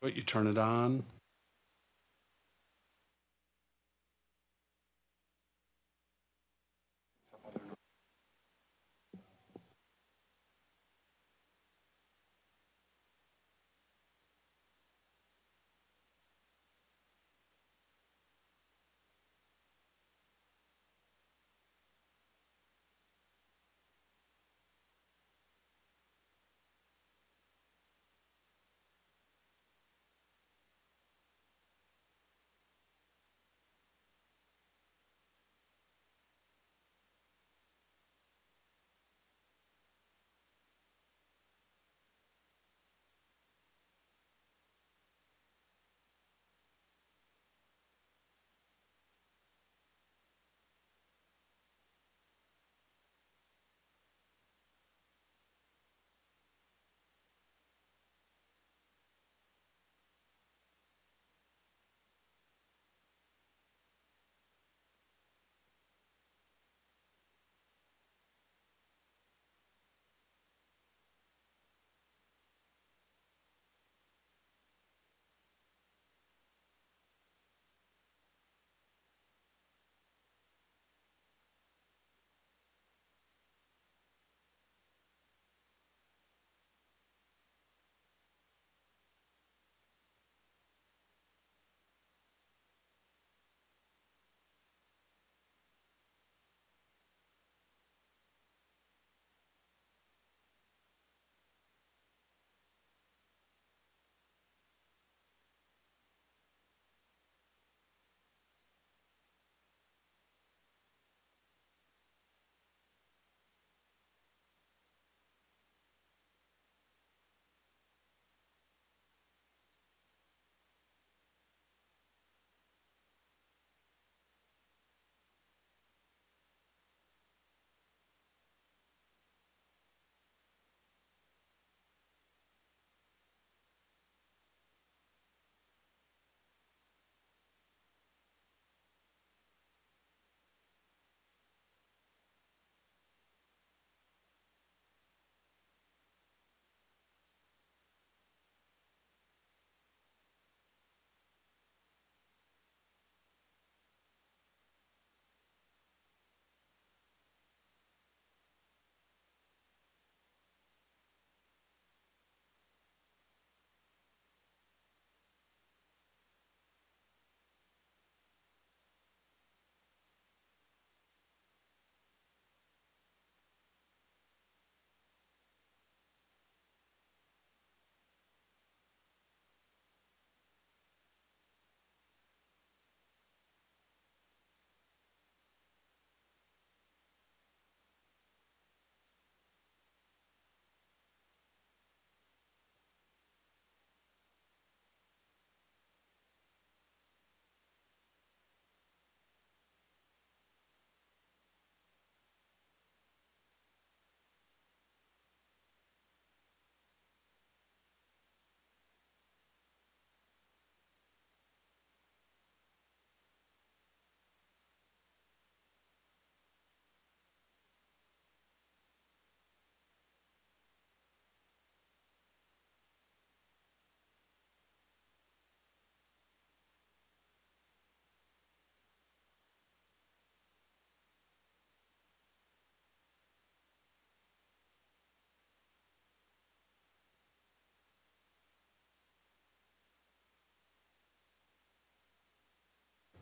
But you turn it on.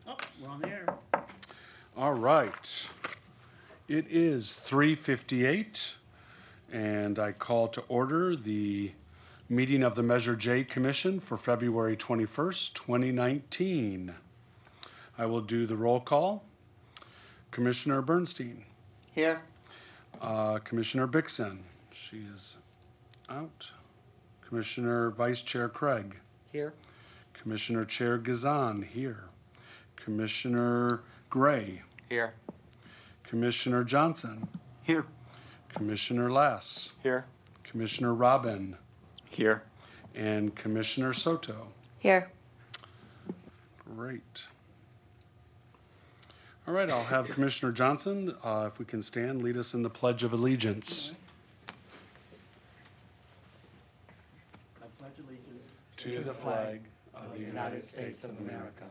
Oh, we're on the air. All right. It is 3:58, and I call to order the meeting of the Measure J Commission for February 21st, 2019. I will do the roll call. Commissioner Bernstein. Here. Commissioner Bixson. She is out. Commissioner Vice Chair Craig. Here. Commissioner Chair Gazan here. Commissioner Gray. Here. Commissioner Johnson. Here. Commissioner Lass. Here. Commissioner Robin. Here. And Commissioner Soto. Here. Great. All right, I'll have Commissioner Johnson, if we can stand, lead us in the Pledge of Allegiance. I pledge allegiance to the flag of the United States of America,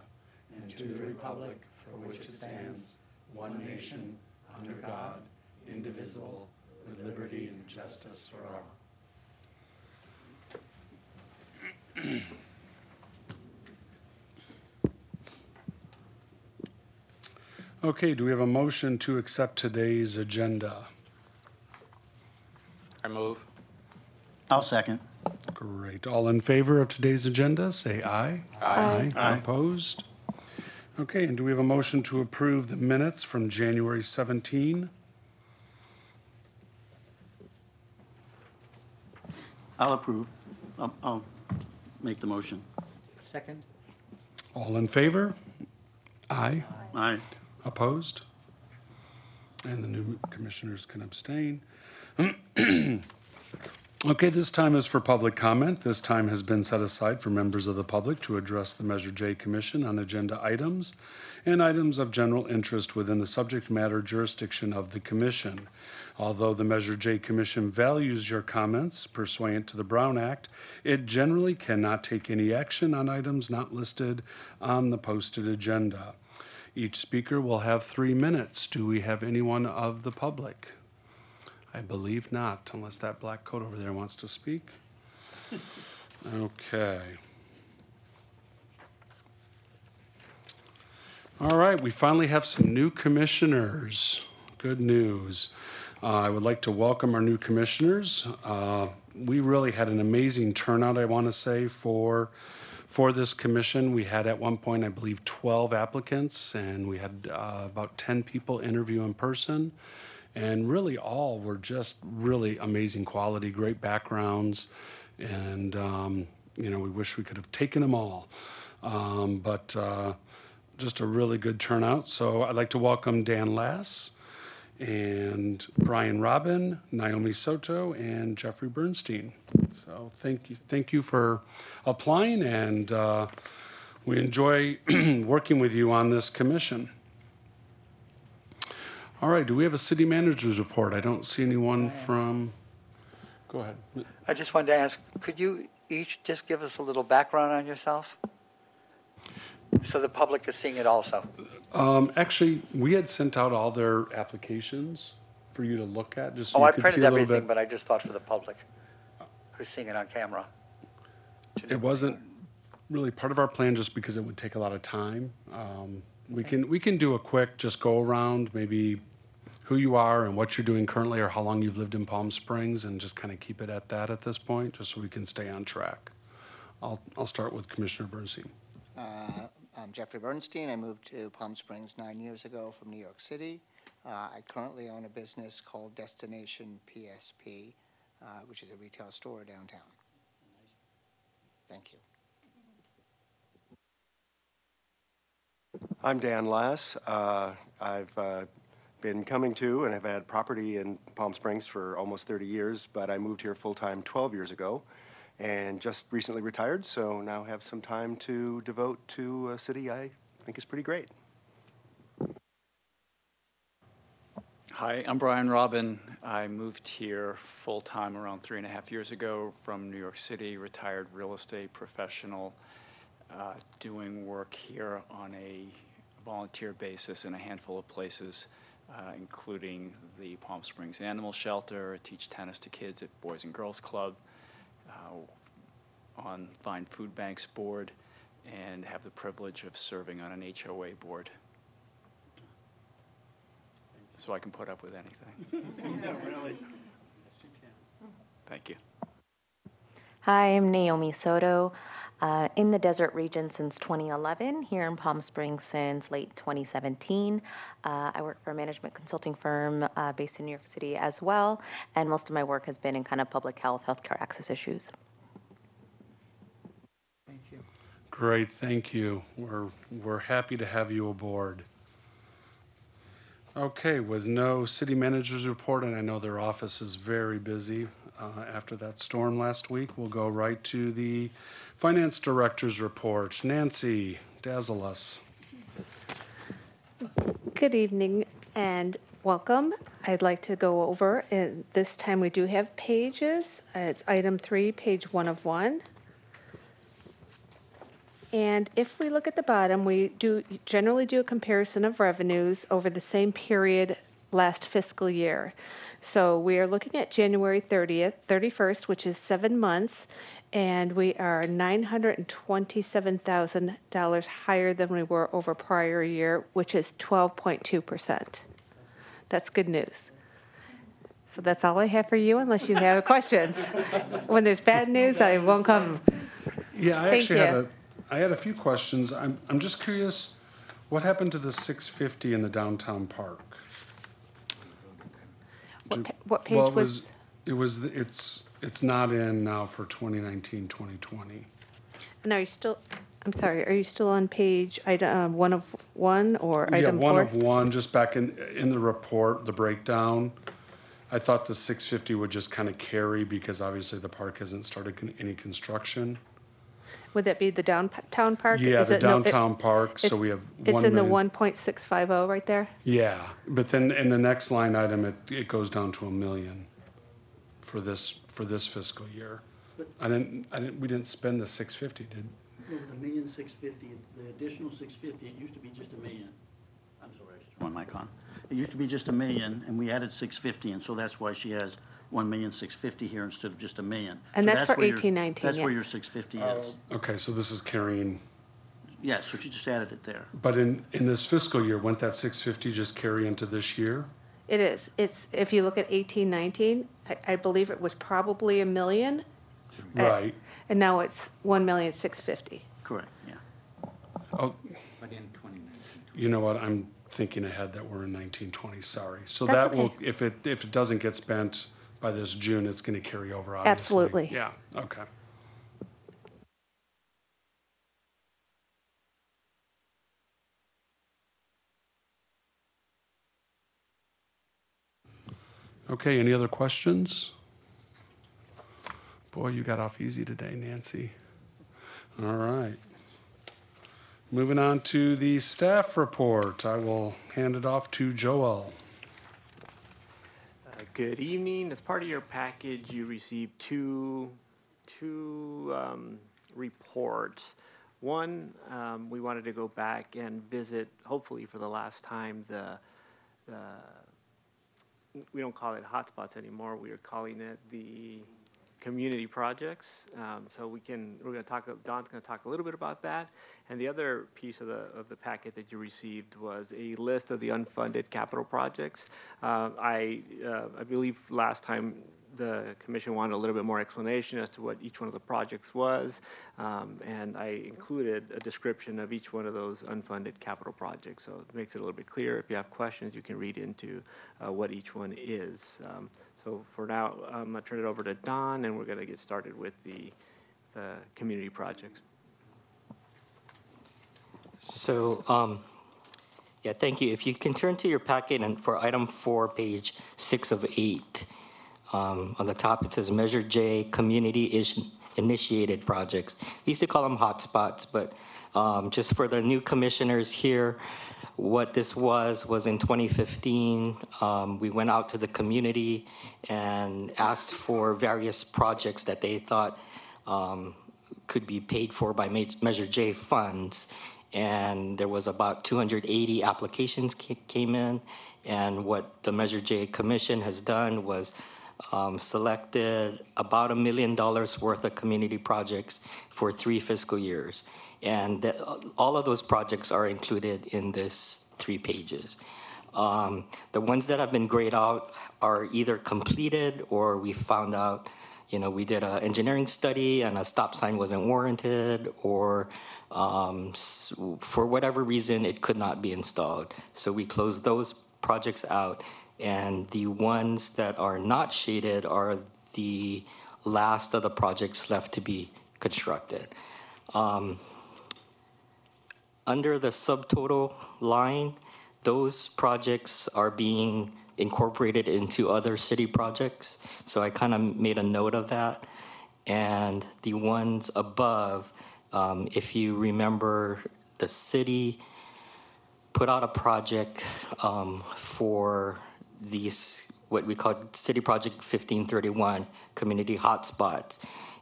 and to the republic for which it stands, one nation, under God, indivisible, with liberty and justice for all. Okay, do we have a motion to accept today's agenda? I move. I'll second. Great. All in favor of today's agenda, say aye. Aye. Aye. Opposed? Okay, and do we have a motion to approve the minutes from January 17? I'll approve. I'll make the motion. Second. All in favor? Aye. Aye. Opposed? And the new commissioners can abstain. Okay, this time is for public comment. This time has been set aside for members of the public to address the Measure J Commission on agenda items and items of general interest within the subject matter jurisdiction of the commission. Although the Measure J Commission values your comments pursuant to the Brown Act, it generally cannot take any action on items not listed on the posted agenda. Each speaker will have 3 minutes. Do we have anyone of the public? I believe not, unless that black coat over there wants to speak. Okay. All right, we finally have some new commissioners. Good news. I would like to welcome our new commissioners. We really had an amazing turnout, I want to say, for this commission. We had at one point, I believe, 12 applicants, and we had about 10 people interview in person. And really all were just really amazing quality, great backgrounds. And, we wish we could have taken them all. But just a really good turnout. So I'd like to welcome Dan Lass and Brian Robin, Naomi Soto, and Jeffrey Bernstein. So thank you for applying, and we enjoy working with you on this commission. All right, do we have a city manager's report? I don't see anyone from, go ahead. I just wanted to ask, could you each just give us a little background on yourself? So the public is seeing it also. Actually, we had sent out all their applications for you to look at, just so Oh, you I could see printed a little everything, bit. but I just thought for the public who's seeing it on camera. It wasn't really part of our plan just because it would take a lot of time. We can do a quick just go around, maybe who you are and what you're doing currently, or how long you've lived in Palm Springs, and just kind of keep it at that at this point, just so we can stay on track. I'll start with Commissioner Bernstein. I'm Jeffrey Bernstein. I moved to Palm Springs 9 years ago from New York City. I currently own a business called Destination PSP, which is a retail store downtown. Thank you. I'm Dan Lass. I've been coming to and have had property in Palm Springs for almost 30 years, but I moved here full-time 12 years ago and just recently retired, so now have some time to devote to a city I think is pretty great. Hi, I'm Brian Robin. I moved here full-time around 3.5 years ago from New York City, retired real estate professional, doing work here on a volunteer basis in a handful of places, including the Palm Springs Animal Shelter, teach tennis to kids at Boys and Girls Club, on Fine Food Banks board, and have the privilege of serving on an HOA board. So I can put up with anything. Yeah, really. Thank you. Hi, I'm Naomi Soto, in the desert region since 2011, here in Palm Springs since late 2017. I work for a management consulting firm based in New York City as well, and most of my work has been in kind of public health, healthcare access issues. Thank you. Great, thank you. We're happy to have you aboard. Okay, with no city manager's report, and I know their office is very busy after that storm last week, we'll go right to the finance director's report. Nancy, dazzle us. Good evening and welcome. I'd like to go over, and this time we do have pages. It's item 3, page 1 of 1. And if we look at the bottom, we generally do a comparison of revenues over the same period last fiscal year. So we are looking at January 31st, which is 7 months, and we are $927,000 higher than we were over prior year, which is 12.2%. That's good news. So that's all I have for you, unless you have questions. When there's bad news, I won't come. Yeah, I Thank actually you. had a few questions. I'm just curious, what happened to the 650 in the downtown park? What page Well, was? it's not in now for 2019, 2020. And are you still? I'm sorry. Are you still on page item 1 of 1 or item 4? Yeah, one of one, just back in the report, the breakdown. I thought the 650 would just kind of carry because obviously the park hasn't started any construction. Would that be the downtown park? Yeah, Is the it- no, downtown park, so it's- we have It's 1 in the million. 1.650 right there? Yeah, but then in the next line item, it goes down to $1 million for this fiscal year. We didn't spend the 650, did? No, the $1,650,000, the additional 650, it used to be just $1 million. I'm sorry, I should turn my mic on. It used to be just $1 million, and we added 650, and so that's why she has 1,650,000 here instead of just $1 million. And So that's for where your- 18-19, That's where yes. your 650 is. Okay, so this is carrying, Yeah, so she just added it there. but in this fiscal year, wouldn't that 650 just carry into this year? It is. It's, if you look at 18-19, I believe it was probably $1 million. Right. And now it's 1,650,000. Correct, yeah. Oh, But in 2019. you know what, I'm thinking ahead that we're in 1920, sorry. So That's that will, okay. if it doesn't get spent by this June, it's gonna carry over, obviously. Absolutely. Yeah, okay. Okay, any other questions? Boy, you got off easy today, Nancy. All right. Moving on to the staff report. I will hand it off to Joel. Good evening. As part of your package, you received two reports. One, we wanted to go back and visit, hopefully for the last time, we don't call it hotspots anymore. We are calling it the community projects. So we're going to talk. Don's going to talk a little bit about that. And the other piece of the packet that you received was a list of the unfunded capital projects. I believe last time the commission wanted a little bit more explanation as to what each one of the projects was, and I included a description of each one of those unfunded capital projects. So it makes it a little bit clearer. If you have questions, you can read into what each one is. So for now, I'm going to turn it over to Don, and we're going to get started with the community projects. So, yeah, thank you. If you can turn to your packet and for item 4, page 6 of 8, on the top it says Measure J, Community Initiated Projects. We used to call them hotspots, but just for the new commissioners here, what this was in 2015, we went out to the community and asked for various projects that they thought could be paid for by Measure J funds. And there was about 280 applications came in. And what the Measure J Commission has done was selected about $1 million worth of community projects for 3 fiscal years. And all of those projects are included in this 3 pages. The ones that have been grayed out are either completed or we found out, we did an engineering study and a stop sign wasn't warranted, or for whatever reason, it could not be installed. So we closed those projects out. And the ones that are not shaded are the last of the projects left to be constructed. Under the subtotal line, those projects are being incorporated into other city projects. So I kind of made a note of that. And the ones above, if you remember, the city put out a project for these, what we call City Project 1531, community hotspots.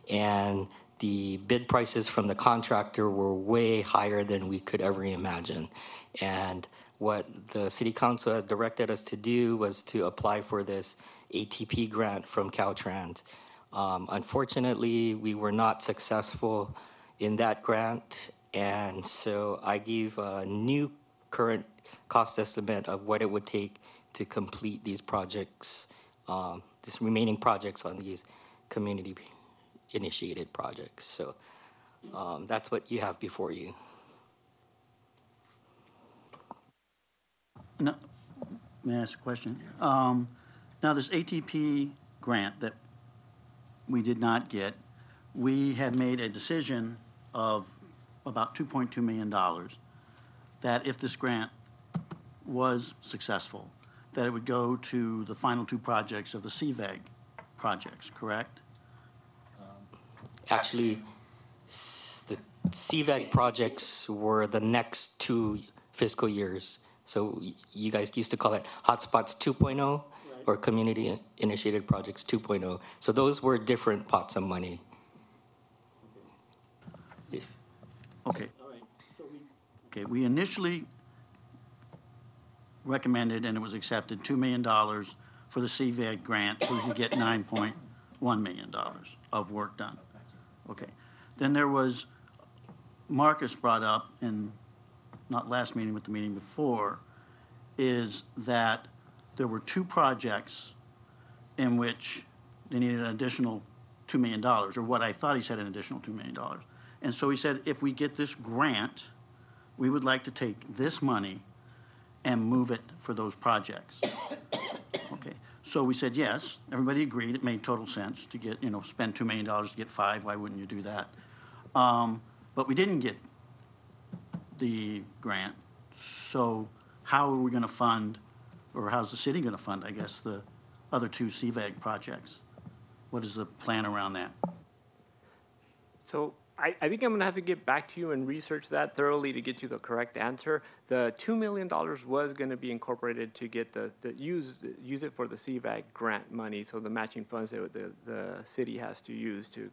And the bid prices from the contractor were way higher than we could ever imagine. And what the city council had directed us to do was to apply for this ATP grant from Caltrans. Unfortunately, we were not successful in that grant, and so I gave a new current cost estimate of what it would take to complete these projects, these remaining projects on these community-initiated projects. So that's what you have before you. No, may I ask a question? Now, this ATP grant that we did not get, we had made a decision of about $2.2 million that if this grant was successful, that it would go to the final two projects of the CVEG projects, correct? Actually, the CVEG projects were the next 2 fiscal years. So you guys used to call it Hotspots 2.0 or Community Initiated Projects 2.0. So those were different pots of money. Okay. All right. So we initially recommended, and it was accepted, $2 million for the CVEG grant, so we could get $9.1 million of work done. Okay. Then there was, Marcus brought up, in not last meeting, but the meeting before, is that there were 2 projects in which they needed an additional $2 million, or what I thought he said, an additional $2 million. And so he said, if we get this grant, we would like to take this money and move it for those projects. Okay, so we said yes. Everybody agreed. It made total sense to get, spend $2 million to get 5. Why wouldn't you do that? But we didn't get the grant. So how are we going to fund, or how's the city going to fund, I guess, the other 2 CVEG projects? What is the plan around that? So I think I'm going to have to get back to you and research that thoroughly to get you the correct answer. The $2 million was going to be incorporated to get use it for the CVAG grant money, so the matching funds that the city has to use to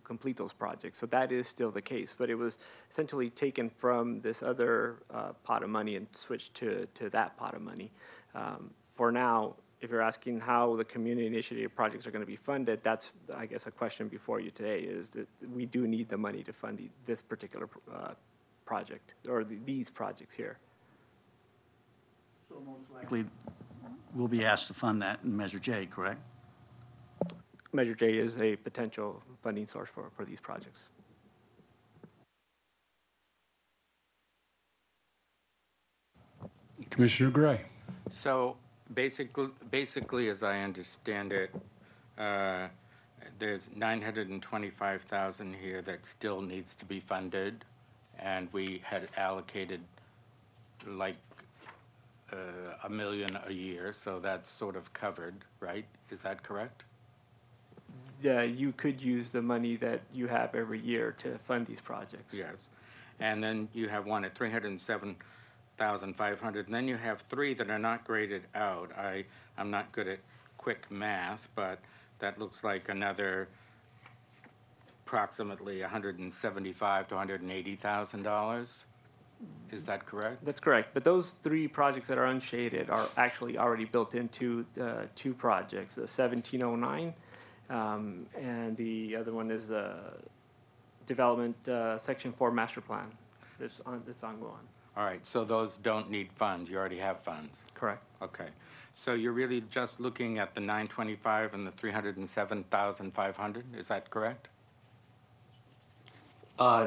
complete those projects. So that is still the case, but it was essentially taken from this other pot of money and switched to that pot of money. For now, if you're asking how the community initiative projects are going to be funded, that's, I guess, a question before you today, is that we do need the money to fund this particular project, or these projects here. So most likely, we'll be asked to fund that in Measure J, correct? Measure J is a potential funding source for these projects. Commissioner Gray. So basically, as I understand it, there's $925,000 here that still needs to be funded, and we had allocated like $1 million a year, so that's sort of covered, right? Is that correct? Yeah, you could use the money that you have every year to fund these projects. Yes, and then you have one at $307,500, and then you have 3 that are not graded out. I'm not good at quick math, but that looks like another approximately $175,000 to $180,000. Is that correct? That's correct, but those 3 projects that are unshaded are actually already built into 2 projects, the 1709, and the other one is the development Section 4 master plan. It's ongoing. All right, so those don't need funds. You already have funds. Correct. Okay, so you're really just looking at the 925 and the 307,500. Is that correct?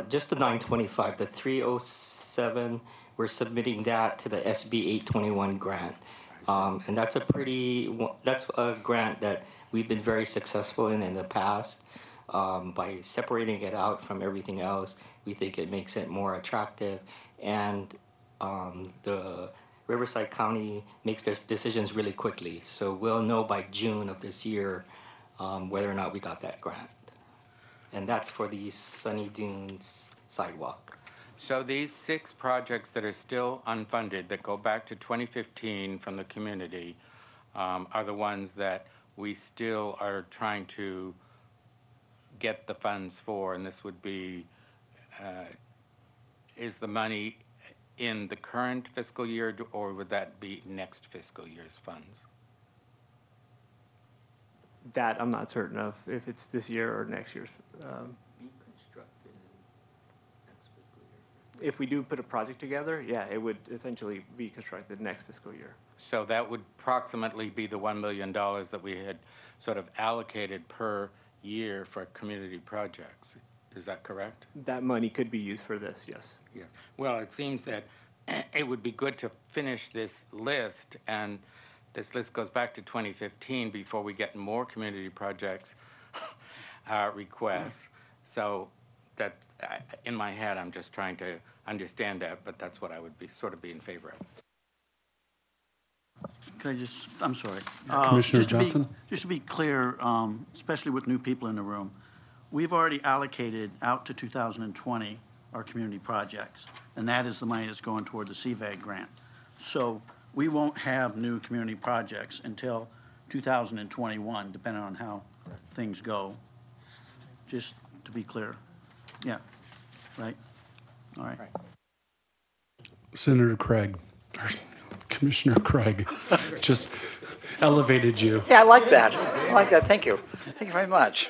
Just the 925, the 307, we're submitting that to the SB 821 grant. And that's a grant that we've been very successful in the past. By separating it out from everything else, we think it makes it more attractive. And the Riverside County makes their decisions really quickly. So we'll know by June of this year whether or not we got that grant. And that's for the Sunny Dunes sidewalk. So these 6 projects that are still unfunded, that go back to 2015 from the community, are the ones that we still are trying to get the funds for, and this would be, is the money in the current fiscal year, or would that be next fiscal year's funds? That I'm not certain of, if it's this year or next year's. If we do put a project together, yeah, it would essentially be constructed next fiscal year. So that would approximately be the $1 million that we had sort of allocated per year for community projects. Is that correct? That money could be used for this, yes. Yes. Well, it seems that it would be good to finish this list, and this list goes back to 2015 before we get more community projects requests. So that, in my head, I'm just trying to understand that, but that's what I would be sort of be in favor of. Can I just, I'm sorry. Commissioner Just to be- Johnson? Just to be clear, especially with new people in the room, we've already allocated out to 2020 our community projects, and that is the money that's going toward the CVAG grant. So we won't have new community projects until 2021, depending on how things go. Just to be clear. Yeah, right? All right. Senator Craig, or Commissioner Craig, just elevated you. Yeah, I like that. I like that. Thank you. Thank you very much.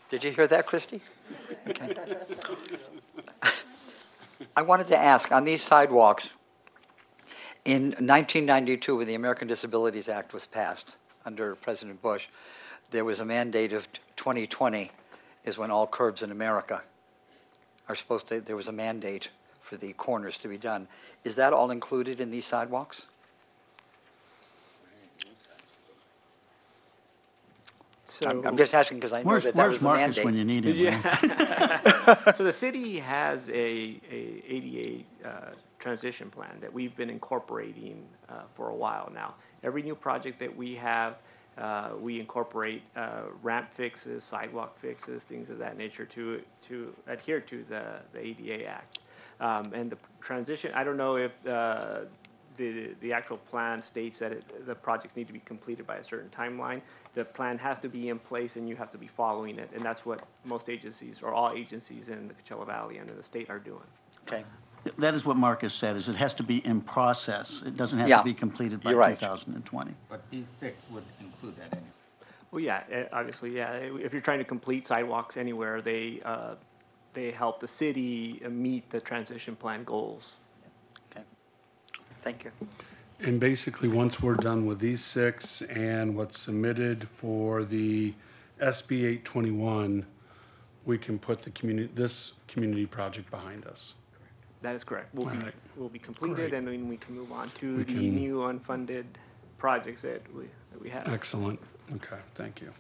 Did you hear that, Christy? Okay. I wanted to ask, on these sidewalks, in 1992, when the American Disabilities Act was passed under President Bush, there was a mandate of 2020 is when all curbs in America are supposed to, there was a mandate for the corners to be done. Is that all included in these sidewalks? So Oh. I'm just asking because I know Where's that was the Marcus mandate. when you need him? man? Yeah. So the city has a ADA transition plan that we've been incorporating for a while now. Every new project that we have, we incorporate ramp fixes, sidewalk fixes, things of that nature to adhere to the ADA Act. And the transition, I don't know if the actual plan states that the projects need to be completed by a certain timeline. The plan has to be in place and you have to be following it. And that's what most agencies, or all agencies in the Coachella Valley and in the state are doing. Okay. That is what Marcus said, is it has to be in process. It doesn't have Yeah, to be completed by you're right. 2020. But these 6 would include that anyway. Well, yeah, obviously, yeah. If you're trying to complete sidewalks anywhere, they help the city meet the transition plan goals. Okay. Thank you. And basically, once we're done with these 6 and what's submitted for the SB 821, we can put this community project behind us. That is correct. All right. Will be completed, Great. and then we can move on to We the can- new unfunded projects that we have. Excellent. Okay, thank you.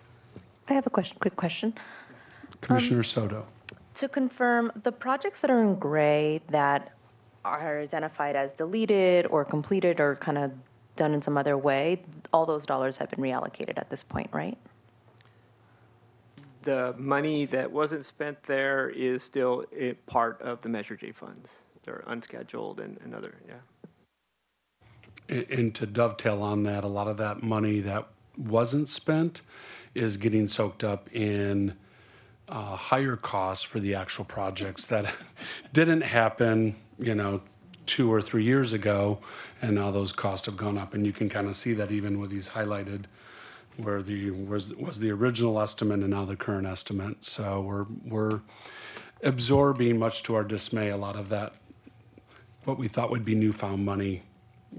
I have a quick question. Commissioner Soto. To confirm, the projects that are in gray that are identified as deleted or completed or kind of done in some other way, all those dollars have been reallocated at this point, right? The money that wasn't spent there is still part of the Measure J funds. They're unscheduled and other, yeah. And to dovetail on that, a lot of that money that wasn't spent is getting soaked up in higher costs for the actual projects that didn't happen, 2 or 3 years ago, and now those costs have gone up. And you can kind of see that even with these highlighted, where was the original estimate and now the current estimate. So we're absorbing, much to our dismay, a lot of that, what we thought would be newfound money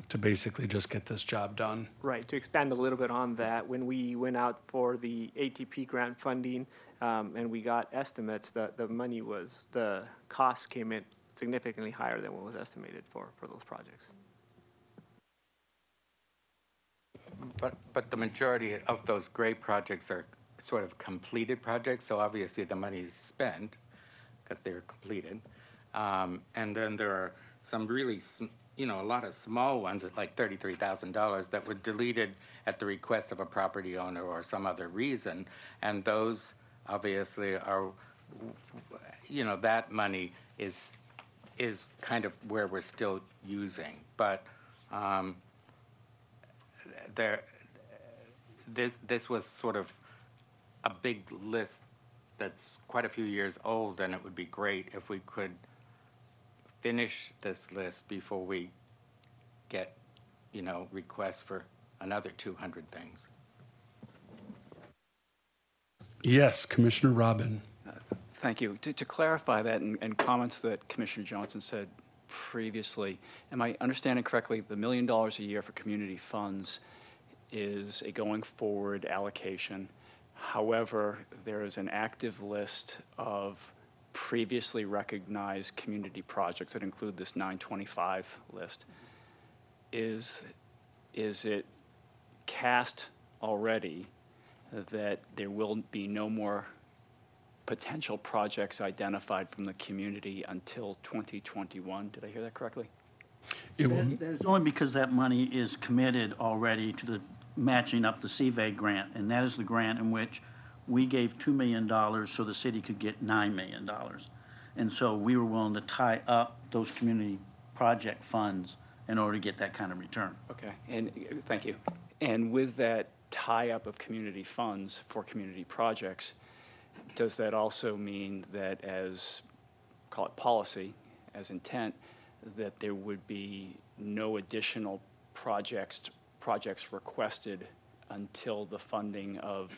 to basically just get this job done. Right, to expand a little bit on that, when we went out for the ATP grant funding and we got estimates, the costs came in significantly higher than what was estimated for those projects. But the majority of those gray projects are sort of completed projects, so obviously the money is spent because they're completed. And then there are some really, a lot of small ones at like $33,000 that were deleted at the request of a property owner or some other reason. And those obviously are, that money is kind of where we're still using. But this was sort of a big list that's quite a few years old, and it would be great if we could finish this list before we get, requests for another 200 things. Yes, Commissioner Robin. Thank you. To clarify that and comments that Commissioner Johnson said previously, am I understanding correctly, the $1 million a year for community funds is a going forward allocation? However, there is an active list of previously recognized community projects that include this 925 list. Is it cast already that there will be no more potential projects identified from the community until 2021? Did I hear that correctly? That is only because that money is committed already to the matching up the CVA grant, and that is the grant in which we gave $2 million so the city could get $9 million. And so we were willing to tie up those community project funds in order to get that kind of return. Okay, and thank you. And with that tie-up of community funds for community projects, does that also mean that as, call it policy, as intent, that there would be no additional projects requested until the funding of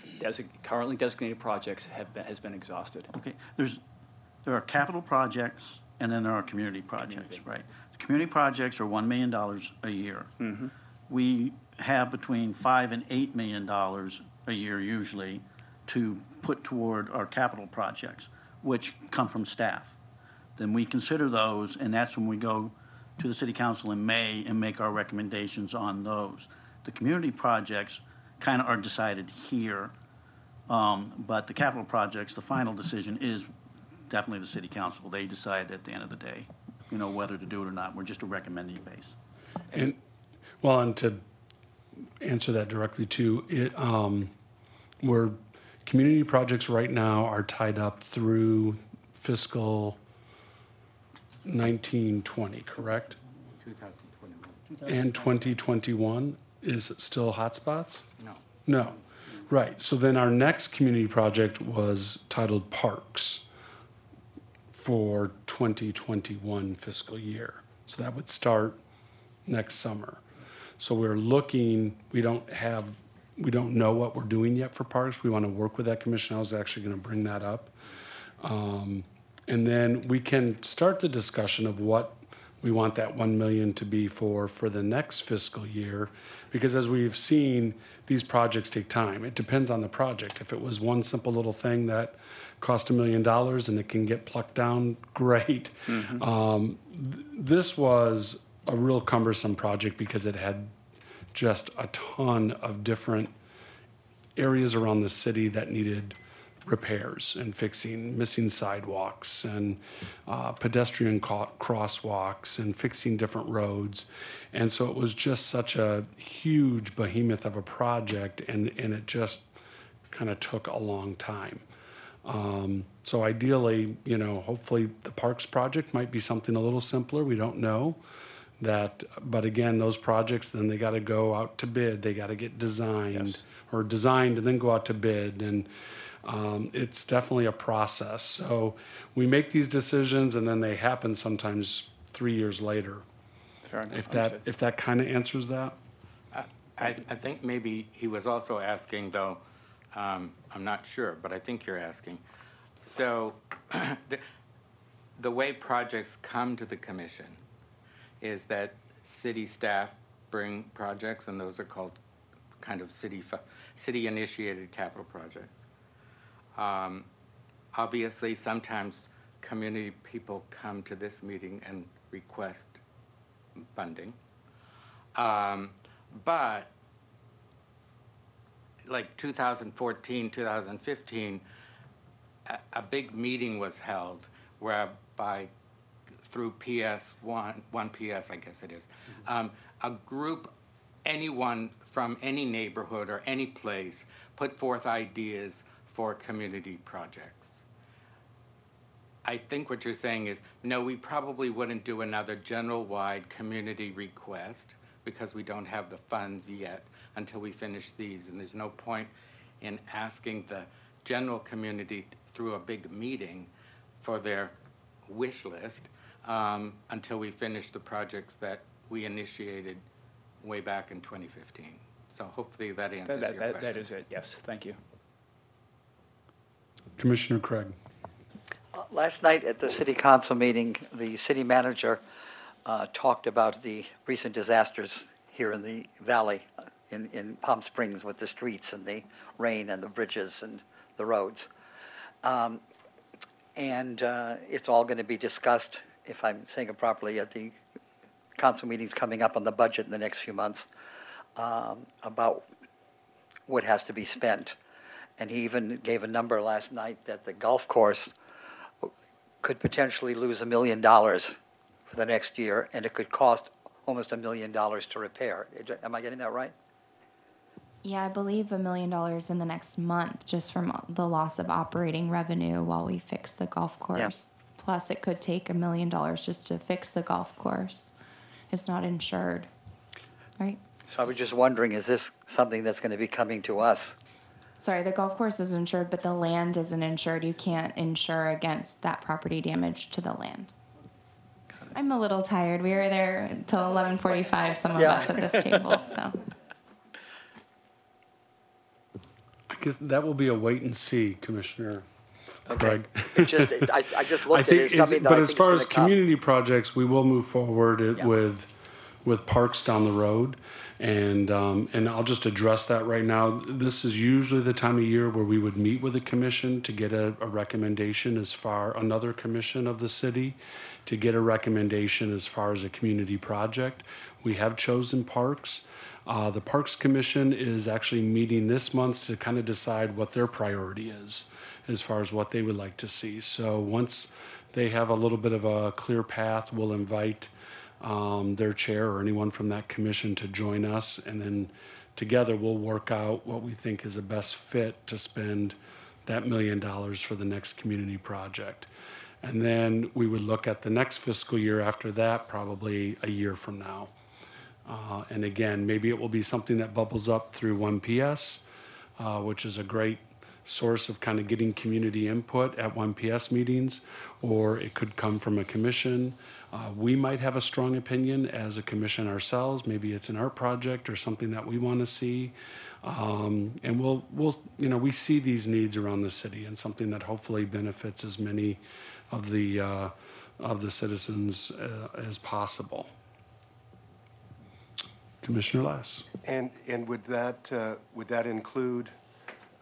currently designated projects has been exhausted? Okay, there are capital projects and then there are community projects, right? The community projects are $1 million a year. Mm-hmm. We have between $5 and $8 million a year usually to put toward our capital projects, which come from staff. Then we consider those, and that's when we go to the City Council in May and make our recommendations on those. The community projects kind of are decided here, but the capital projects, the final decision is definitely the City Council. They decide at the end of the day, whether to do it or not. We're just a recommending base. And to answer that directly too, we're community projects right now are tied up through fiscal 1920, correct? 2021. And 2021 is it still hotspots? No. No. Right. So then our next community project was titled Parks for 2021 fiscal year. So that would start next summer. So we're looking, we don't know what we're doing yet for parks. We want to work with that commission. I was actually going to bring that up. And then we can start the discussion of what we want that 1 million to be for the next fiscal year, because as we've seen, these projects take time. It depends on the project. If it was one simple little thing that cost $1 million and it can get plucked down, great. Mm-hmm. This was a real cumbersome project because it had just a ton of different areas around the city that needed repairs and fixing, missing sidewalks and pedestrian crosswalks and fixing different roads. And so it was just such a huge behemoth of a project, and it just kind of took a long time. So ideally, hopefully the parks project might be something a little simpler. We don't know that, but again, those projects, then they got to go out to bid. They got to get designed. Yes. Or designed and then go out to bid. And it's definitely a process. So we make these decisions and then they happen sometimes 3 years later. Fair enough. If that kind of answers that. I think maybe he was also asking, though, I'm not sure, but I think you're asking. So the way projects come to the commission is that city staff bring projects, and those are called kind of city-initiated capital projects. Obviously, sometimes community people come to this meeting and request funding. But like 2014, 2015, a big meeting was held whereby through PS1 PS, I guess it is, a group, anyone from any neighborhood or any place, put forth ideas for community projects. I think what you're saying is, no, we probably wouldn't do another general-wide community request because we don't have the funds yet until we finish these, and there's no point in asking the general community through a big meeting for their wish list until we finish the projects that we initiated way back in 2015. So hopefully that answers your question. That is it, yes, thank you. Commissioner Craig. Last night at the city council meeting, the city manager talked about the recent disasters here in the valley, in Palm Springs, with the streets and the rain and the bridges and the roads. And it's all going to be discussed, if I'm saying it properly, at the council meetings coming up on the budget in the next few months, about what has to be spent. And he even gave a number last night that the golf course could potentially lose $1 million for the next year, and it could cost almost $1 million to repair. Am I getting that right? Yeah, I believe $1 million in the next month just from the loss of operating revenue while we fix the golf course. Yeah. Plus, it could take $1 million just to fix the golf course. It's not insured, right? So I was just wondering, is this something that's going to be coming to us? Sorry, the golf course is insured, but the land isn't insured. You can't insure against that property damage to the land. I'm a little tired. We were there until 11:45, some of us at this table, so. I guess that will be a wait and see, Commissioner Craig. It just, I just looked at it as is- something that but I as think far is as going to come. community projects, we will move forward Yeah. with parks down the road. And I'll just address that right now. This is usually the time of year where we would meet with a commission to get a recommendation another commission of the city, to get a recommendation as far as a community project. We have chosen parks. The Parks Commission is actually meeting this month to kind of decide what their priority is as far as what they would like to see. So once they have a little bit of a clear path, we'll invite their chair or anyone from that commission to join us, and then together we'll work out what we think is the best fit to spend that $1 million for the next community project. And then we would look at the next fiscal year after that, probably a year from now. And again, maybe it will be something that bubbles up through 1PS, which is a great source of kind of getting community input at 1PS meetings, or it could come from a commission. We might have a strong opinion as a commission ourselves. Maybe it's an art project or something that we want to see. And we'll we see these needs around the city, and something that hopefully benefits as many of the citizens as possible. Commissioner Lass. And would that include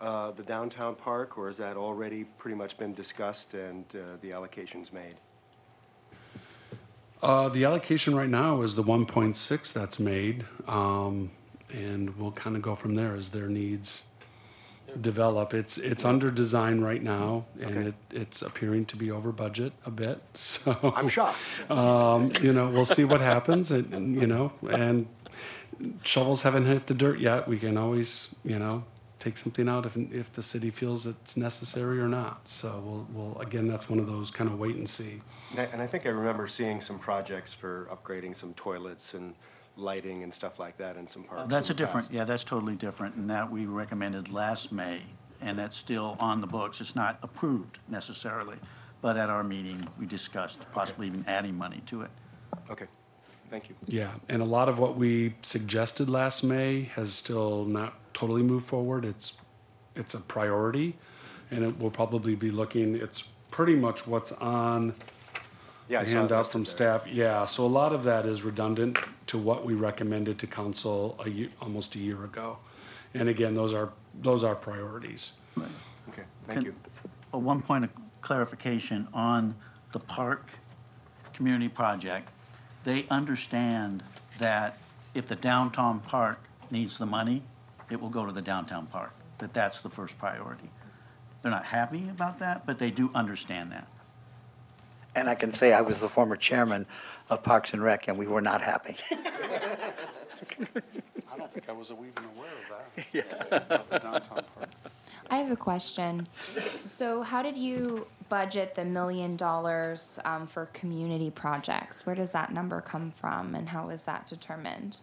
the downtown park, or has that already pretty much been discussed and the allocations made? The allocation right now is the 1.6 that's made, and we'll kind of go from there as their needs develop. It's under design right now, and it's appearing to be over budget a bit. So I'm shocked. We'll see what happens, and shovels haven't hit the dirt yet. We can always, take something out if the city feels it's necessary or not. So we'll again, that's one of those kind of wait and see. And I think I remember seeing some projects for upgrading some toilets and lighting and stuff like that in some parks. That's in the past. that's totally different, and that we recommended last May, and that's still on the books. It's not approved necessarily, but at our meeting, we discussed possibly even adding money to it. Okay, thank you. Yeah, and a lot of what we suggested last May has still not totally moved forward. It's a priority, and it will probably be looking, it's pretty much what's on Yeah, I the saw handout that from there. staff. Yeah, so a lot of that is redundant to what we recommended to council almost a year ago. And again, those are priorities. Okay, thank you. One point of clarification on the park community project. They understand that if the downtown park needs the money, it will go to the downtown park, that's the first priority. They're not happy about that, but they do understand that. And I can say I was the former chairman of Parks and Rec, and we were not happy. I don't think I was even aware of that. Of the downtown park. I have a question. So how did you budget the $1 million for community projects? Where does that number come from, and how is that determined?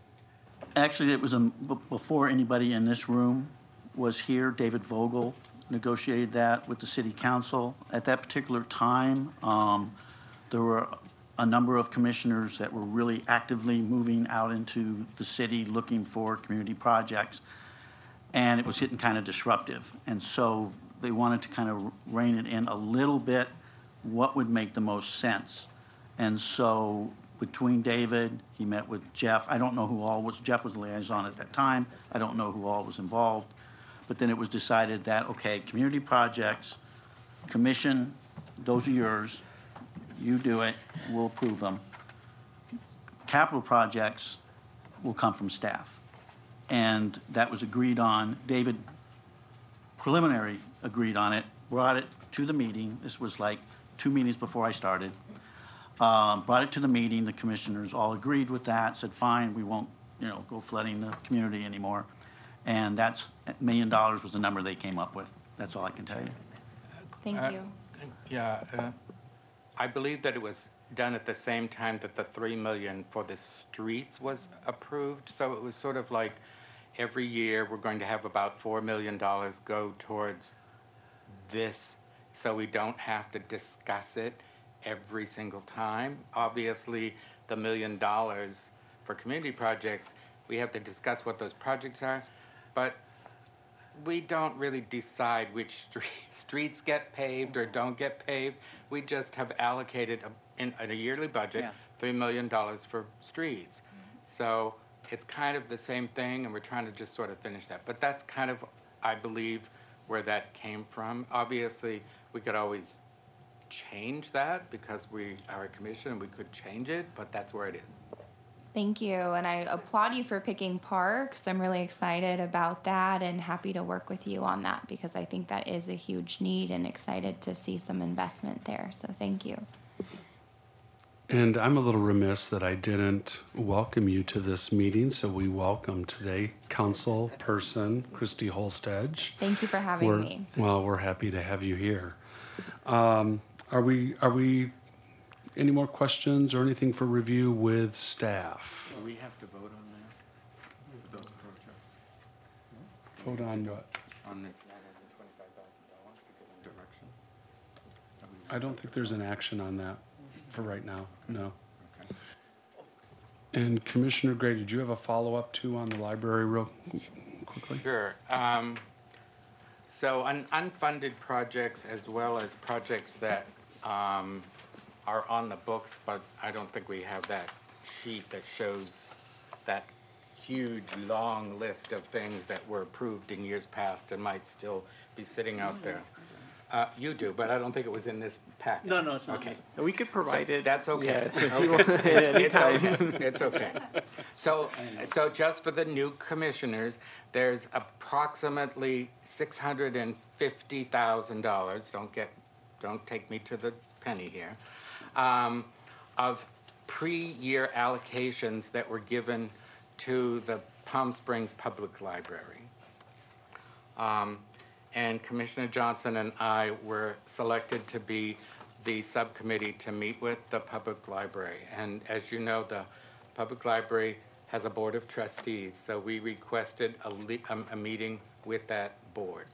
Actually, it was before anybody in this room was here. David Vogel negotiated that with the city council. At that particular time, there were a number of commissioners that were really actively moving out into the city looking for community projects, and it was getting kind of disruptive. And so they wanted to kind of rein it in a little bit, what would make the most sense. And so between David, he met with Jeff. I don't know who all was, Jeff was the liaison at that time. I don't know who all was involved. But then it was decided that, okay, community projects, commission, those are yours. You do it, we'll approve them. Capital projects will come from staff. And that was agreed on. David preliminary agreed on it, brought it to the meeting. This was like 2 meetings before I started. Brought it to the meeting, the commissioners all agreed with that, said, fine, we won't, go flooding the community anymore. And that's, $1 million was the number they came up with. That's all I can tell you. Thank you. Yeah, I believe that it was done at the same time that the 3 million for the streets was approved. So it was sort of like every year we're going to have about $4 million go towards this, so we don't have to discuss it every single time. Obviously, the $1 million for community projects, we have to discuss what those projects are, but we don't really decide which streets get paved or don't get paved. We just have allocated in a yearly budget $3 million for streets. So it's kind of the same thing, and we're trying to just sort of finish that. But that's kind of, I believe, where that came from. Obviously, we could always change that because we are a commission and we could change it, but that's where it is. Thank you, and I applaud you for picking parks. I'm really excited about that and happy to work with you on that because I think that is a huge need and excited to see some investment there. So thank you. And I'm a little remiss that I didn't welcome you to this meeting, so we welcome today Council Person Christy Holstedge. Thank you for having me. Well, we're happy to have you here. Are we any more questions or anything for review with staff? Do we have to vote on that? Those projects? Vote on what? On this $25,000 to give them direction? I don't think there's an action on that for right now, no. Okay. And Commissioner Gray, did you have a follow-up too on the library real quickly? Sure. So on unfunded projects as well as projects that are on the books, but I don't think we have that sheet that shows that huge, long list of things that were approved in years past and might still be sitting out there. You do, but I don't think it was in this packet. No, it's not. Okay. We could provide it. That's okay. Yeah, if you want, at any It's time. okay. It's okay. So just for the new commissioners, there's approximately $650,000. Don't take me to the penny here, of pre-year allocations that were given to the Palm Springs Public Library. And Commissioner Johnson and I were selected to be the subcommittee to meet with the public library. And as you know, the public library has a board of trustees, so we requested a meeting with that board.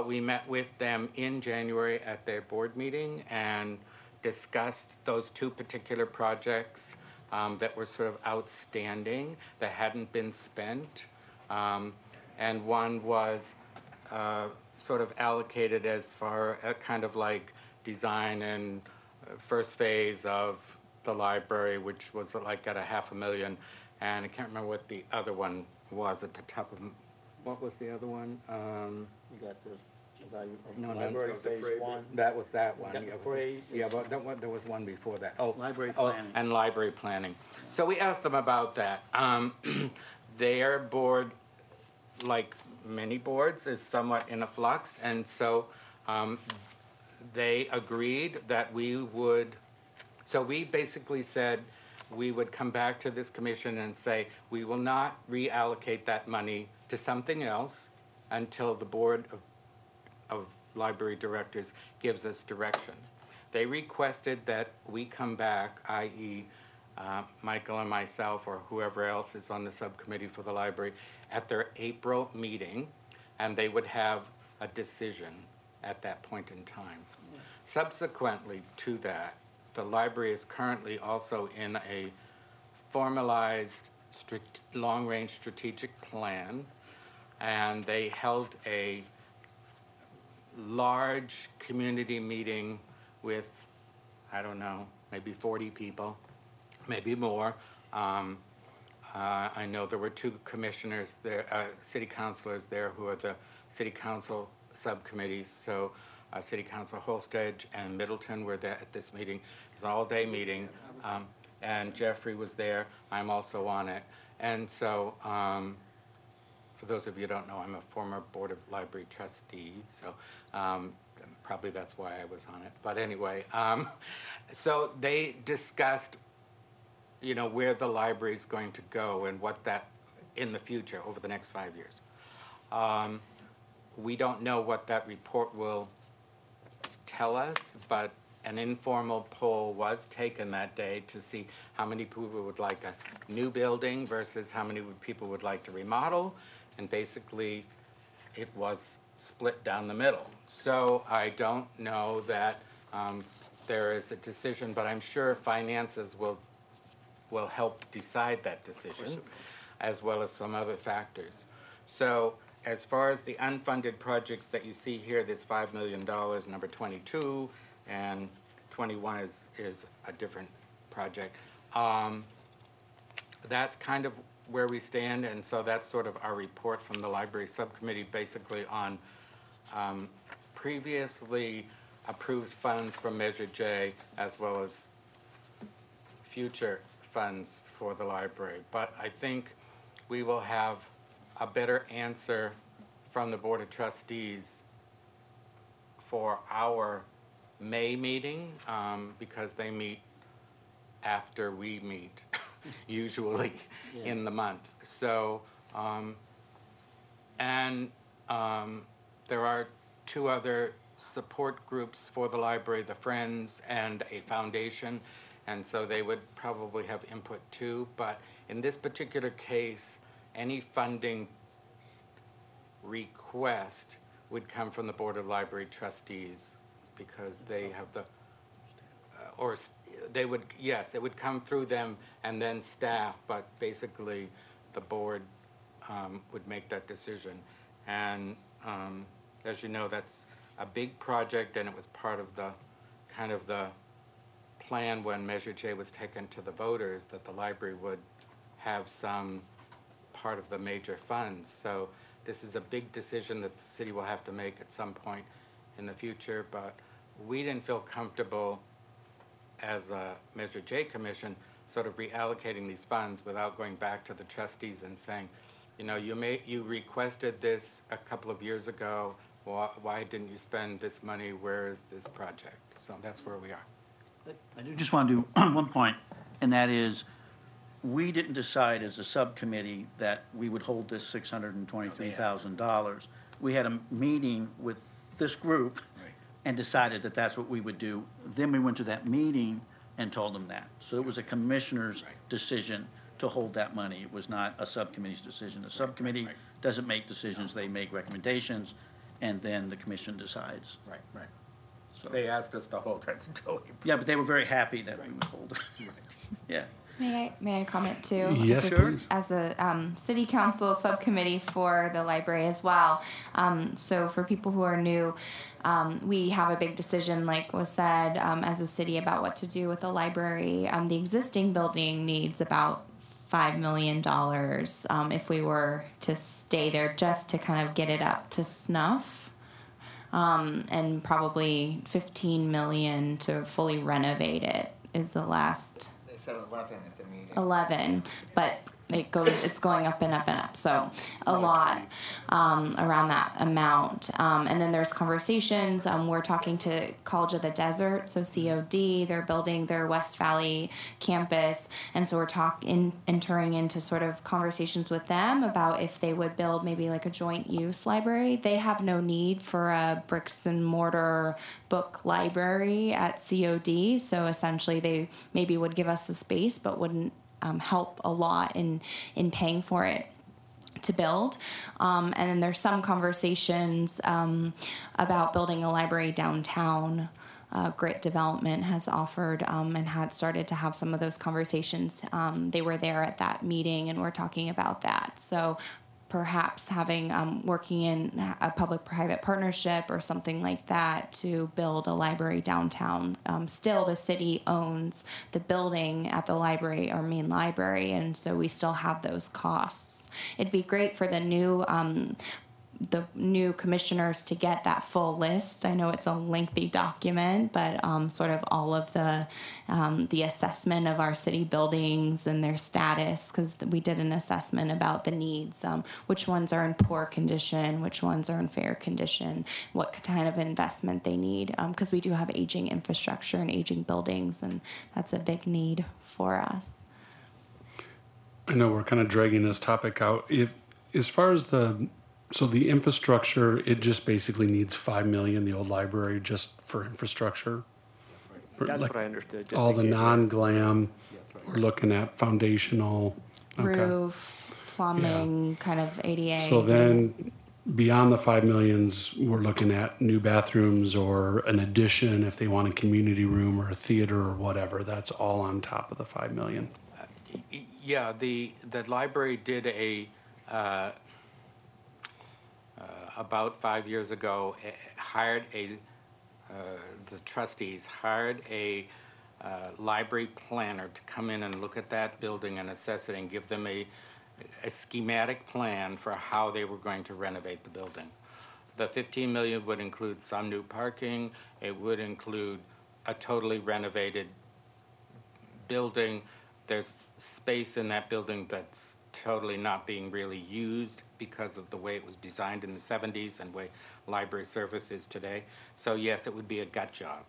We met with them in January at their board meeting and discussed those 2 particular projects that were sort of outstanding, that hadn't been spent. And one was sort of allocated as far kind of like design and first phase of the library, which was like at $500,000, and I can't remember what the other one was at the top of. What was the other one? You got the Library phase 1. That was that one. You got the phrase. Yeah, but there was one before that. Oh, Library planning. and library planning. So we asked them about that. Their board, like many boards, is somewhat in a flux, and so they agreed that we would. So we basically said we would come back to this commission and say we will not reallocate that money to something else until the board of library directors gives us direction. They requested that we come back, i.e. Michael and myself or whoever else is on the subcommittee for the library, at their April meeting, and they would have a decision at that point in time. Subsequently to that, the library is currently also in a formalized long-range strategic plan, and they held a large community meeting with, I don't know, maybe 40 people, maybe more. I know there were 2 commissioners there, city councilors there who are the city council subcommittees. So City Council Holsted and Middleton were there at this meeting. It was an all-day meeting, and Jeffrey was there. I'm also on it. And so for those of you who don't know, I'm a former Board of Library trustee, so probably that's why I was on it. But anyway, so they discussed, you know, where the library is going to go and what that, in the future, over the next 5 years. We don't know what that report will tell us, but an informal poll was taken that day to see how many people would like a new building versus how many people would like to remodel, and basically it was split down the middle. So I don't know that there is a decision, but I'm sure finances will help decide that decision, as well as some other factors. So as far as the unfunded projects that you see here, this $5 million, number 22, and 21 is a different project. That's kind of where we stand, and so that's sort of our report from the library subcommittee, basically on previously approved funds from Measure J, as well as future funds for the library. But I think we will have a better answer from the Board of Trustees for our May meeting, because they meet after we meet, usually in the month. So, there are 2 other support groups for the library, the Friends and a foundation, and so they would probably have input too. But in this particular case, any funding request would come from the Board of Library Trustees, because they have the, they would, yes, it would come through them and then staff, but basically the board would make that decision. And as you know, that's a big project, and it was part of the kind of the plan when Measure J was taken to the voters, that the library would have some part of the major funds. So this is a big decision that the city will have to make at some point in the future, but we didn't feel comfortable as a Measure J commission sort of reallocating these funds without going back to the trustees and saying, you know, you requested this a couple of years ago, why didn't you spend this money, where is this project? So that's where we are. I do just want to do one point, and that is, we didn't decide as a subcommittee that we would hold this $623,000. We had a meeting with this group and decided that that's what we would do. Then we went to that meeting and told them that. So it was a commissioner's decision to hold that money. It was not a subcommittee's decision. The subcommittee doesn't make decisions, they make recommendations, and then the commission decides. Right, right. So they asked us to hold it until we... Yeah, but they were very happy that we would hold it. Yeah. May I comment too? Yes, This is please. as a city council subcommittee for the library as well. So for people who are new, we have a big decision, like was said, as a city about what to do with the library. The existing building needs about $5 million if we were to stay there, just to kind of get it up to snuff. And probably $15 million to fully renovate it is the last. They said 11 at the meeting. 11, but it's going up and up and up. So a lot around that amount. And then there's conversations. We're talking to College of the Desert, so COD. They're building their West Valley campus, and so we're entering into sort of conversations with them about if they would build maybe like a joint use library. They have no need for a bricks and mortar book library at COD, so essentially they maybe would give us the space, but wouldn't help a lot in paying for it. to build. And then there's some conversations about building a library downtown. Grit Development has offered and had started to have some of those conversations. They were there at that meeting and we're talking about that. So perhaps having working in a public-private partnership or something like that to build a library downtown. Still, the city owns the building at the library, our main library, and so we still have those costs. It'd be great for the new commissioners to get that full list. I know it's a lengthy document, but sort of all of the assessment of our city buildings and their status, because we did an assessment about the needs, which ones are in poor condition, which ones are in fair condition, what kind of investment they need, because we do have aging infrastructure and aging buildings, and that's a big need for us. I know we're kind of dragging this topic out. As far as the infrastructure, it just basically needs $5 million, the old library, just for infrastructure. That's what I understood. All the non-glam, we're looking at foundational. Okay. Roof, plumbing, kind of ADA. So then beyond the 5 millions, we're looking at new bathrooms or an addition if they want a community room or a theater or whatever. That's all on top of the 5 million. Yeah, the library did about 5 years ago, the trustees hired a library planner to come in and look at that building and assess it and give them a schematic plan for how they were going to renovate the building. The 15 million would include some new parking. It would include a totally renovated building. There's space in that building that's totally not being really used because of the way it was designed in the 70s and way library service is today. So yes, it would be a gut job.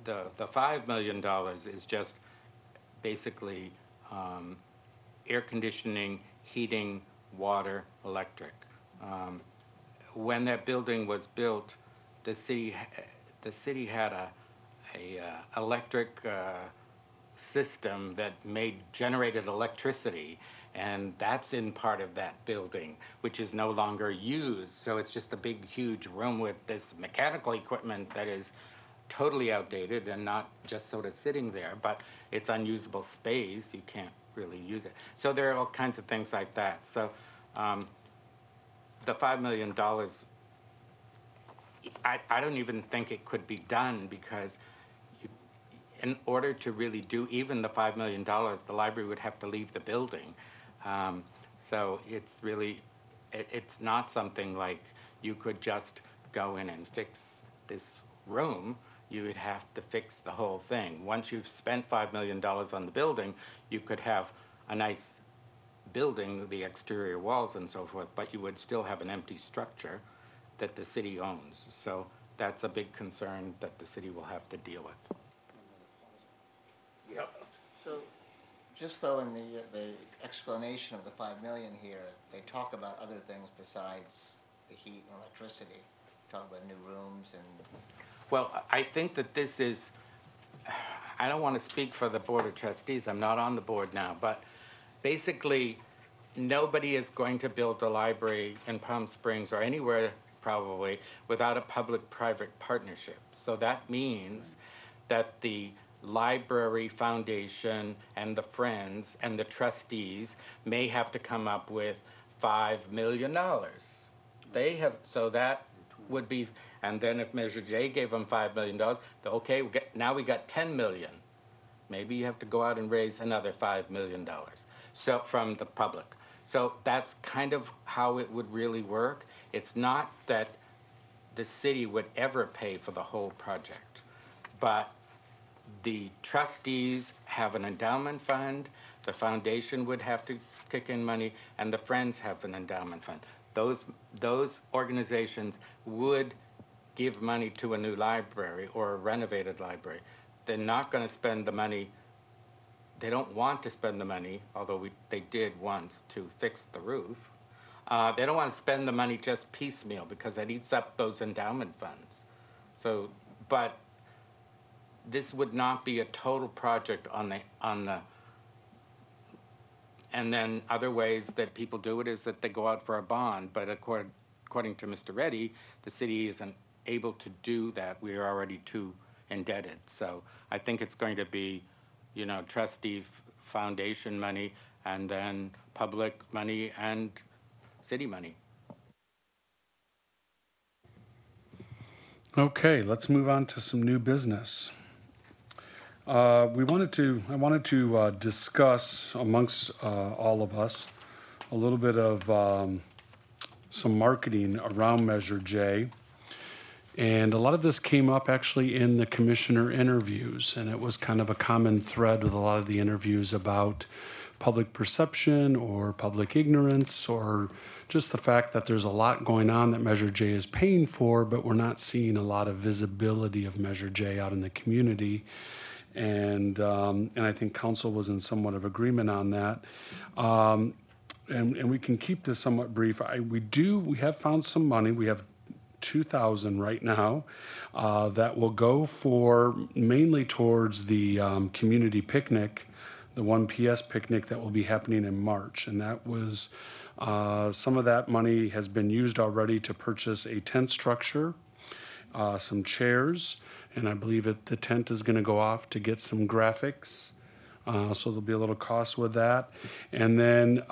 The $5 million is just basically air conditioning, heating, water, electric. When that building was built, the city had a electric system that generated electricity, and that's in part of that building, which is no longer used. So it's just a big, huge room with this mechanical equipment that is totally outdated and not just sort of sitting there, but it's unusable space. You can't really use it. So there are all kinds of things like that. So the $5 million, I don't even think it could be done, because in order to really do even the $5 million, the library would have to leave the building. So it's really, it's not something like you could just go in and fix this room. You would have to fix the whole thing. Once you've spent $5 million on the building, you could have a nice building, the exterior walls and so forth, but you would still have an empty structure that the city owns. So that's a big concern that the city will have to deal with. So, just though in the explanation of the 5 million here, they talk about other things besides the heat and electricity. Talk about new rooms and. Well, I think that this is, I don't want to speak for the Board of Trustees, I'm not on the board now, but basically nobody is going to build a library in Palm Springs or anywhere probably without a public-private partnership. So that means that the Library Foundation and the Friends and the trustees may have to come up with $5 million. They have, so that would be, and then if Measure J gave them $5 million, okay, now we got 10 million. Maybe you have to go out and raise another $5 million so, from the public. So that's kind of how it would really work. It's not that the city would ever pay for the whole project, but the trustees have an endowment fund, the foundation would have to kick in money, and the Friends have an endowment fund. Those organizations would give money to a new library or a renovated library. They're not going to spend the money, they don't want to spend the money, although they did once to fix the roof. They don't want to spend the money just piecemeal because that eats up those endowment funds. So, but this would not be a total project on the And then other ways that people do it is that they go out for a bond, but according to Mr. Reddy, the city isn't able to do that. We are already too indebted. So I think it's going to be, you know, trustee foundation money and then public money and city money. Okay, let's move on to some new business. I wanted to discuss amongst all of us a little bit of some marketing around Measure J. And a lot of this came up actually in the commissioner interviews, and it was kind of a common thread with a lot of the interviews about public perception or public ignorance, or just the fact that there's a lot going on that Measure J is paying for, but we're not seeing a lot of visibility of Measure J out in the community. And I think council was in somewhat of agreement on that. And we can keep this somewhat brief. We have found some money. We have $2,000 right now that will go for mainly towards the community picnic, the 1PS picnic that will be happening in March. And that was, some of that money has been used already to purchase a tent structure, some chairs, and I believe the tent is going to go off to get some graphics. So there'll be a little cost with that. And then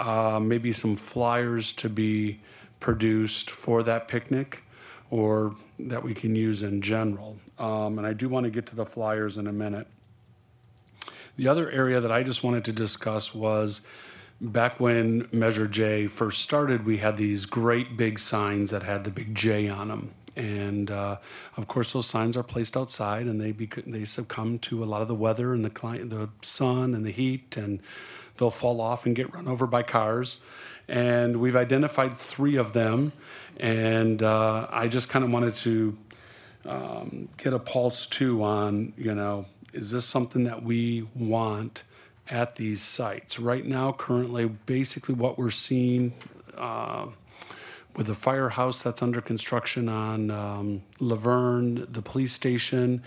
maybe some flyers to be produced for that picnic, or that we can use in general. And I do want to get to the flyers in a minute. The other area that I just wanted to discuss was back when Measure J first started, we had these great big signs that had the big J on them. And of course, those signs are placed outside, and they succumb to a lot of the weather and the sun and the heat, and they'll fall off and get run over by cars. And we've identified 3 of them, and I just kind of wanted to get a pulse too on, you know, is this something that we want at these sites? Right now, currently, basically what we're seeing with the firehouse that's under construction on Laverne, the police station,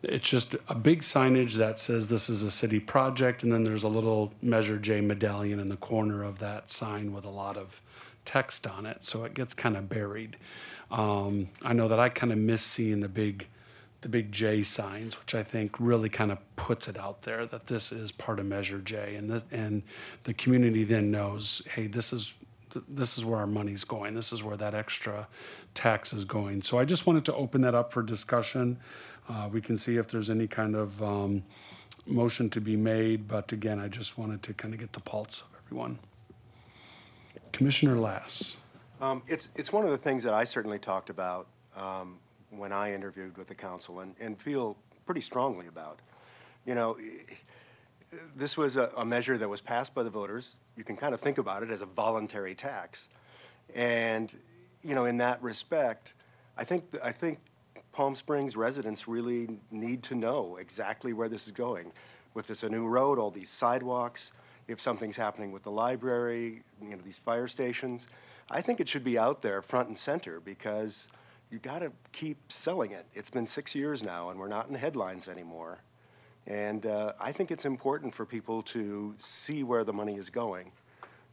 it's just a big signage that says this is a city project, and then there's a little Measure J medallion in the corner of that sign with a lot of text on it, so it gets kind of buried. I know that I kind of miss seeing the big J signs, which I think really kind of puts it out there that this is part of Measure J, and the community then knows, hey, this is where our money's going. This is where that extra tax is going. So I just wanted to open that up for discussion. We can see if there's any kind of motion to be made, but again, I just wanted to kind of get the pulse of everyone. Commissioner Lass. It's one of the things that I certainly talked about when I interviewed with the council and feel pretty strongly about. You know, this was a measure that was passed by the voters. You can kind of think about it as a voluntary tax. And, you know, in that respect, I think Palm Springs residents really need to know exactly where this is going. If it's a new road, all these sidewalks, if something's happening with the library, you know, these fire stations, I think it should be out there front and center, because you got to keep selling it. It's been 6 years now, and we're not in the headlines anymore. And I think it's important for people to see where the money is going,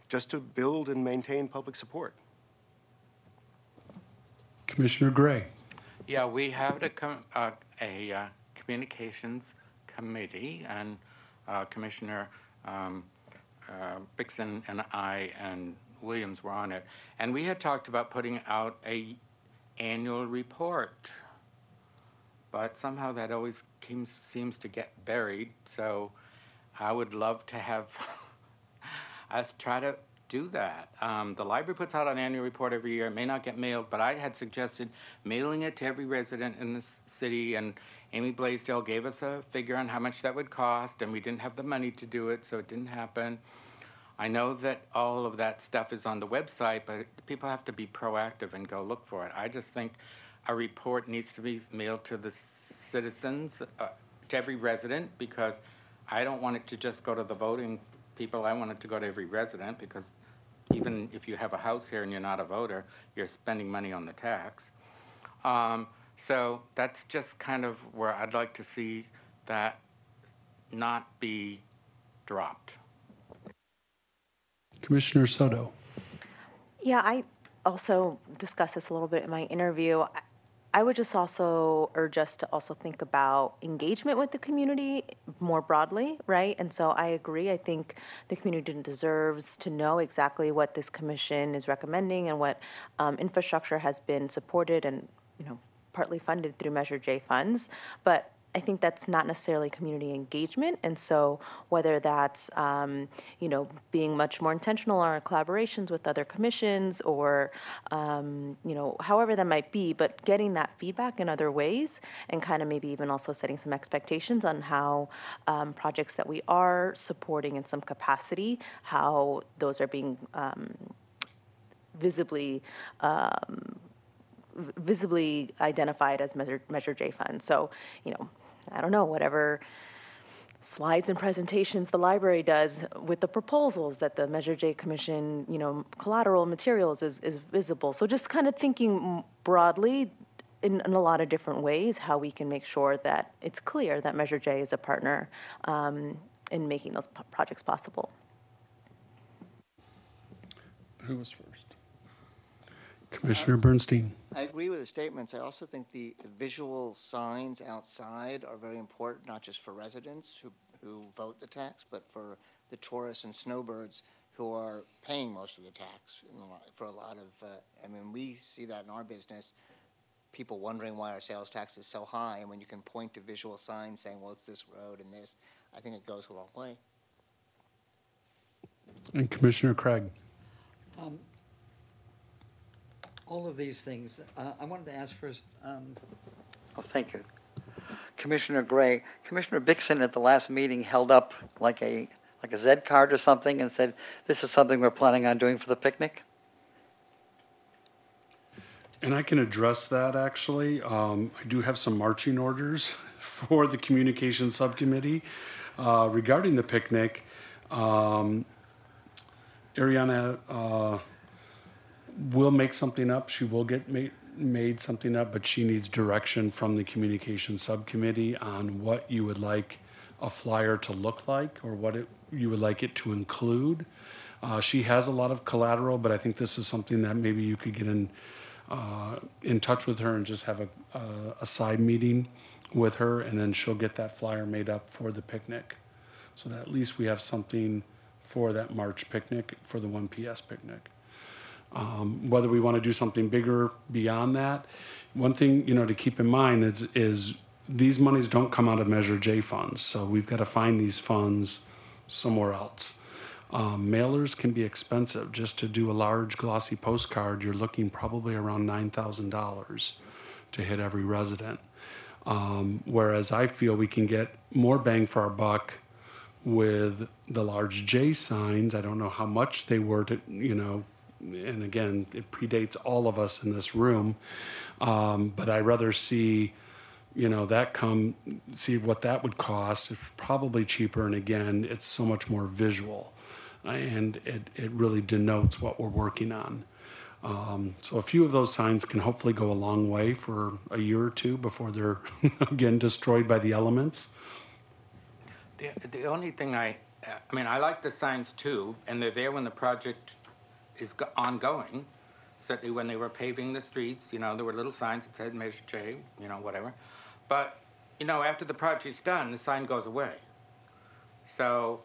just to build and maintain public support. Commissioner Gray. Yeah, we have a communications committee, and Commissioner Bixson and I and Williams were on it, and we had talked about putting out a annual report, but somehow that always seems to get buried. So I would love to have us try to do that. The library puts out an annual report every year. It may not get mailed, but I had suggested mailing it to every resident in the city, and Amy Blaisdell gave us a figure on how much that would cost, and we didn't have the money to do it, so it didn't happen. I know that all of that stuff is on the website, but people have to be proactive and go look for it. I just think a report needs to be mailed to the citizens, to every resident, because I don't want it to just go to the voting people. I want it to go to every resident, because even if you have a house here and you're not a voter, you're spending money on the tax. So that's just kind of where I'd like to see that not be dropped. Commissioner Soto. Yeah, I also discussed this a little bit in my interview. I would just also urge us to also think about engagement with the community more broadly, right? And so I agree. I think the community deserves to know exactly what this commission is recommending and what infrastructure has been supported and, partly funded through Measure J funds. But I think that's not necessarily community engagement, and so whether that's being much more intentional in our collaborations with other commissions, or however that might be, but getting that feedback in other ways, and kind of maybe even also setting some expectations on how projects that we are supporting in some capacity, how those are being visibly identified as Measure J funds. So, I don't know, whatever slides and presentations the library does with the proposals that the Measure J Commission, collateral materials is visible. So just kind of thinking broadly in a lot of different ways how we can make sure that it's clear that Measure J is a partner in making those projects possible. Who was first? Commissioner Bernstein. I agree with the statements. I also think the visual signs outside are very important, not just for residents who vote the tax, but for the tourists and snowbirds who are paying most of the tax for a lot of, we see that in our business, people wondering why our sales tax is so high, and when you can point to visual signs saying, well, it's this road and this, I think it goes a long way. And Commissioner Craig. All of these things, I wanted to ask first. Thank you. Commissioner Gray, Commissioner Bixson at the last meeting held up like a Z card or something and said, this is something we're planning on doing for the picnic? And I can address that, actually. I do have some marching orders for the Communications Subcommittee regarding the picnic. Ariana will make something up. She will get made something up, but she needs direction from the Communications Subcommittee on what you would like a flyer to look like or what you would like it to include. She has a lot of collateral, but I think this is something that maybe you could get in touch with her and just have a side meeting with her, and then she'll get that flyer made up for the picnic. So that at least we have something for that March picnic, for the 1 PS picnic. Whether we want to do something bigger beyond that, one thing to keep in mind is these monies don't come out of Measure J funds, so we've got to find these funds somewhere else. Mailers can be expensive. Just to do a large glossy postcard, you're looking probably around $9,000 to hit every resident. Whereas I feel we can get more bang for our buck with the large J signs. I don't know how much they were to, and again, it predates all of us in this room, but I'd rather see, see what that would cost. It's probably cheaper, and again, it's so much more visual, and it really denotes what we're working on. So a few of those signs can hopefully go a long way for a year or two before they're, again, destroyed by the elements. The only thing I like the signs too, and they're there when the project is ongoing. Certainly when they were paving the streets, there were little signs that said Measure J, whatever. But, after the project's done, the sign goes away. So,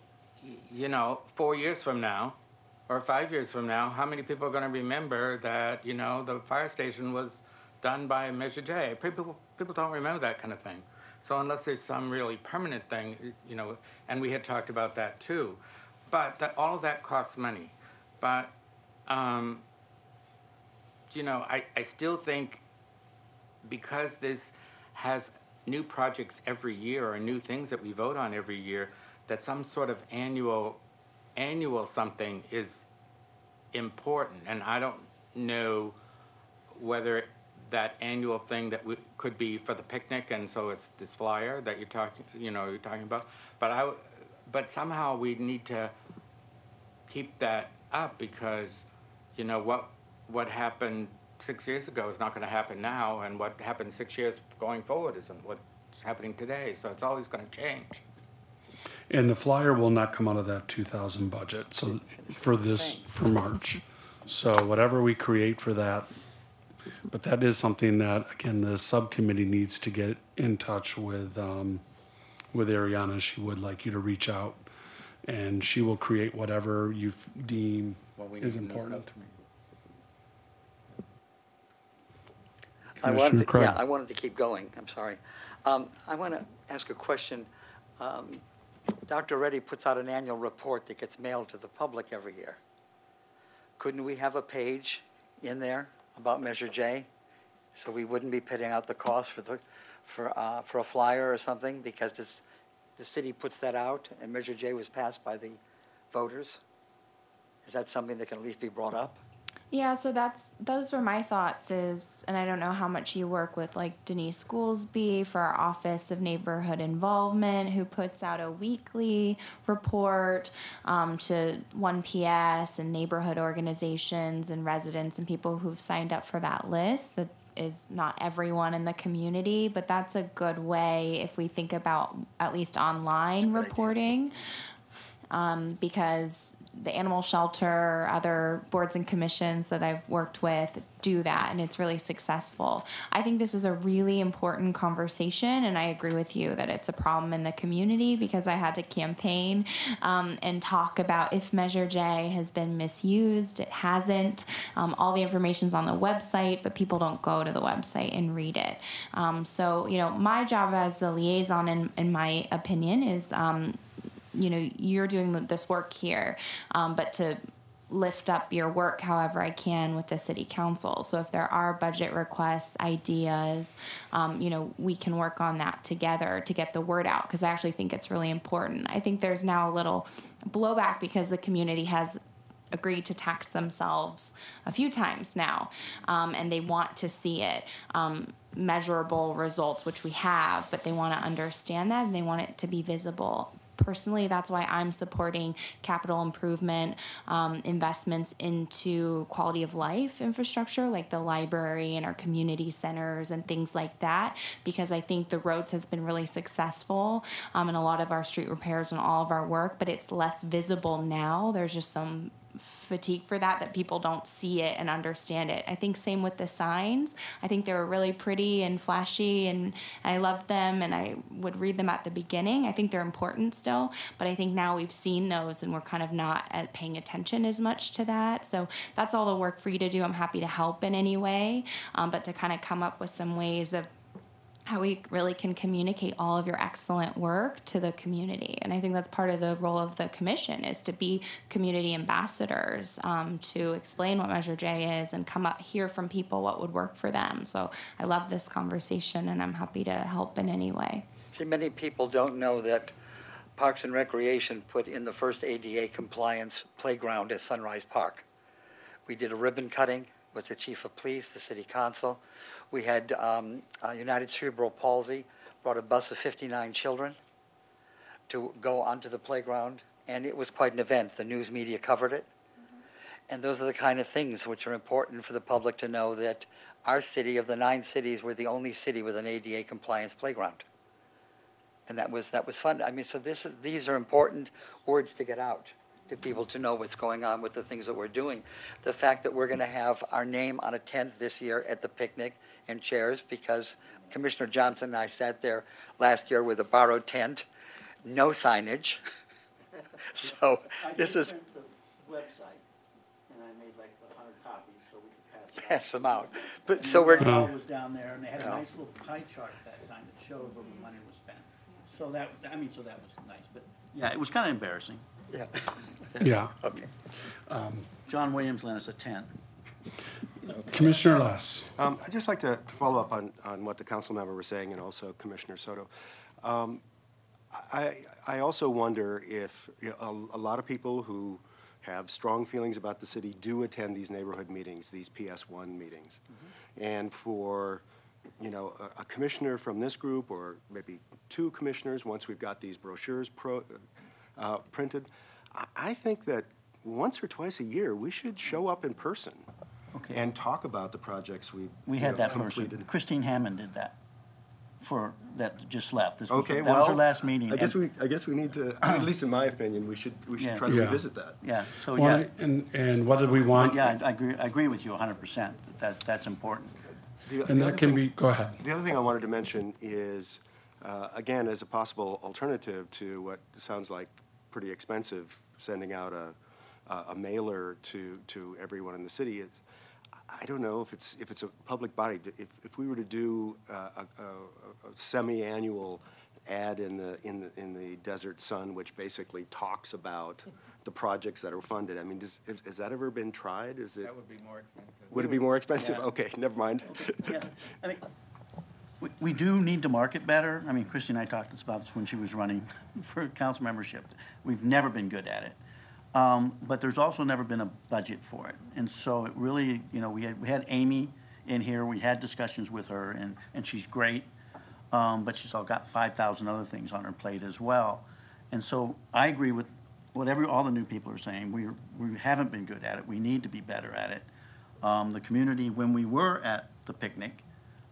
4 years from now, or 5 years from now, how many people are going to remember that, the fire station was done by Measure J? People don't remember that kind of thing. So unless there's some really permanent thing, and we had talked about that too. But all of that costs money. But I still think because this has new projects every year or new things that we vote on every year, that some sort of annual something is important. And I don't know whether that annual thing that could be for the picnic, and so it's this flyer that you're talking about. But somehow we need to keep that up because what happened 6 years ago is not going to happen now, and what happened 6 years going forward isn't what's happening today. So it's always going to change. And the flyer will not come out of that 2,000 budget, so for March. So whatever we create for that, but that is something that, again, the subcommittee needs to get in touch with Ariana. She would like you to reach out, and she will create whatever you deem is important. I Commissioner Craig. wanted to keep going, I'm sorry. I want to ask a question. Dr. Reddy puts out an annual report that gets mailed to the public every year. Couldn't we have a page in there about Measure J, so we wouldn't be putting out the cost for a flyer or something, because the city puts that out, and Measure J was passed by the voters? Is that something that can at least be brought up? Yeah, so those were my thoughts and I don't know how much you work with like Denise Goolsby for our Office of Neighborhood Involvement, who puts out a weekly report to 1PS and neighborhood organizations and residents and people who've signed up for that list. That is not everyone in the community, but that's a good way if we think about at least online reporting. Because the animal shelter, other boards and commissions that I've worked with do that, and it's really successful. I think this is a really important conversation, and I agree with you that it's a problem in the community, because I had to campaign and talk about if Measure J has been misused. It hasn't. All the information's on the website, but people don't go to the website and read it. So, my job as a liaison, in my opinion, is you're doing this work here, but to lift up your work however I can with the city council. So if there are budget requests, ideas, we can work on that together to get the word out, because I actually think it's really important. I think there's now a little blowback because the community has agreed to tax themselves a few times now, and they want to see it. Measurable results, which we have, but they want to understand that and they want it to be visible. Personally, that's why I'm supporting capital improvement investments into quality of life infrastructure, like the library and our community centers and things like that, because I think the roads has been really successful in a lot of our street repairs and all of our work, but it's less visible now. There's just some fatigue for that people don't see it and understand it. I think same with the signs. I think they were really pretty and flashy, and I loved them, and I would read them at the beginning. I think they're important still, but I think now we've seen those and we're kind of not paying attention as much to that. So that's all the work for you to do. I'm happy to help in any way, but to kind of come up with some ways of how we really can communicate all of your excellent work to the community. And I think that's part of the role of the commission, is to be community ambassadors, to explain what Measure J is and come up, hear from people what would work for them. So I love this conversation, and I'm happy to help in any way. See, many people don't know that Parks and Recreation put in the first ADA compliance playground at Sunrise Park. We did a ribbon cutting with the chief of police, the city council. We had United Cerebral Palsy brought a bus of 59 children to go onto the playground, and it was quite an event. The news media covered it. And those are the kind of things which are important for the public to know, that our city, of the 9 cities, we're the only city with an ADA compliance playground. And that was fun. I mean, so these are important words to get out to people, to know what's going on with the things that we're doing. The fact that we're going to have our name on a tent this year at the picnic and chairs, because Commissioner Johnson and I sat there last year with a borrowed tent, no signage. So this is... the website, and I made like 100 copies so we could pass them out. But so we're... was down there, and they had a nice little pie chart at that time that showed where the money was spent. So that was nice, but yeah, it was kind of embarrassing. Yeah. Yeah. Okay. John Williams lent us a tent. Commissioner Less. I'd just like to follow up on what the council member was saying, and also Commissioner Soto. I also wonder if a lot of people who have strong feelings about the city do attend these neighborhood meetings, these PS1 meetings. Mm-hmm. And for a commissioner from this group, or maybe 2 commissioners, once we've got these brochures printed, I think that once or twice a year we should show up in person. Okay. And talk about the projects we had that completed. person. Christine Hammond did that. for, that just left. This was- Okay, That was our well, last meeting. I guess and- we need to, at least in my opinion, we should Yeah. try to Yeah. revisit that. Yeah, so, Well, yeah. and whether we want, Yeah, I agree with you 100%. That's important. and that can be, go ahead. The other thing I wanted to mention is, again, as a possible alternative to what sounds like pretty expensive, sending out a mailer to everyone in the city, I don't know if it's a public body. If we were to do a semi-annual ad in the Desert Sun, which basically talks about the projects that are funded, I mean, has that ever been tried? Is it? That would be more expensive. Would it be more expensive? Yeah. Okay, never mind. Yeah, I mean, we do need to market better. I mean, Christy and I talked about this when she was running for council membership. We've never been good at it. But there's also never been a budget for it. And so it really, you know, we had Amy in here, we had discussions with her, and she's great. But she's all got 5,000 other things on her plate as well. And so I agree with all the new people are saying. We haven't been good at it. We need to be better at it. The community, when we were at the picnic,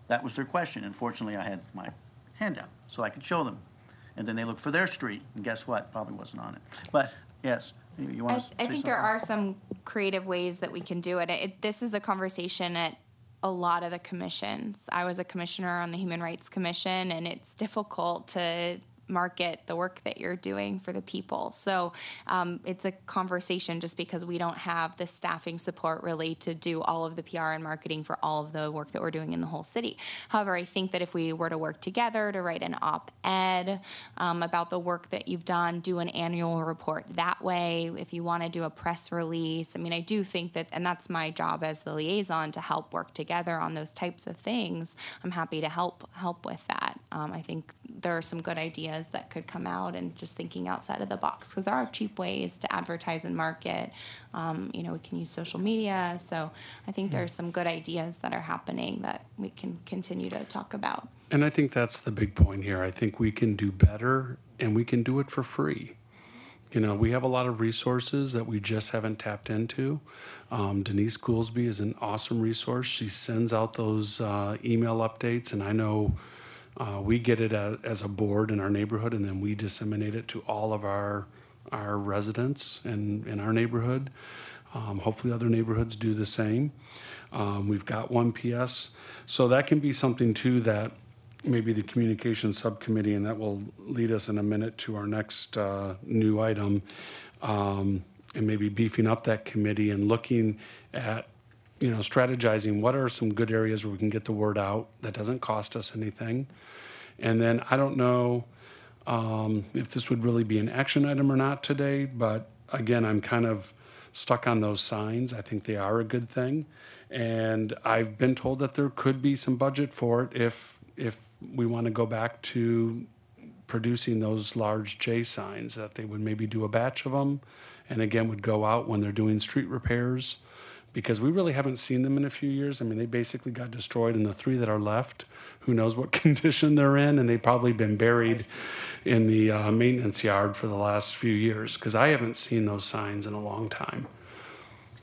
that was their question. Unfortunately, I had my handout, so I could show them. And then they looked for their street, and guess what? Probably wasn't on it. But, yes, you want to say I think there are some creative ways that we can do it. This is a conversation at a lot of the commissions. I was a commissioner on the Human Rights Commission, and it's difficult to market the work that you're doing for the people. So it's a conversation just because we don't have the staffing support really to do all of the PR and marketing for all of the work that we're doing in the whole city. However, I think that if we were to work together to write an op-ed about the work that you've done, do an annual report that way, if you want to do a press release, I mean, I do think that, and that's my job as the liaison, to help work together on those types of things. I'm happy to help with that. I think there are some good ideas that could come out, and just thinking outside of the box, because there are cheap ways to advertise and market. We can use social media. So I think there's some good ideas that are happening that we can continue to talk about. And I think that's the big point here. I think we can do better, and we can do it for free. You know, we have a lot of resources that we just haven't tapped into. Denise Goolsby is an awesome resource. She sends out those email updates, and I know we get it as a board in our neighborhood, and then we disseminate it to all of our residents in our neighborhood. Hopefully other neighborhoods do the same. We've got one PS. So that can be something too that maybe the communications subcommittee, and that will lead us in a minute to our next new item, and maybe beefing up that committee and looking at, strategizing what are some good areas where we can get the word out that doesn't cost us anything. And then I don't know if this would really be an action item or not today, but again, I'm kind of stuck on those signs. I think they are a good thing. And I've been told that there could be some budget for it if we want to go back to producing those large J signs, that they would maybe do a batch of them, and again would go out when they're doing street repairs, because we really haven't seen them in a few years. I mean, they basically got destroyed, and the 3 that are left, who knows what condition they're in, and they've probably been buried in the maintenance yard for the last few years, because I haven't seen those signs in a long time.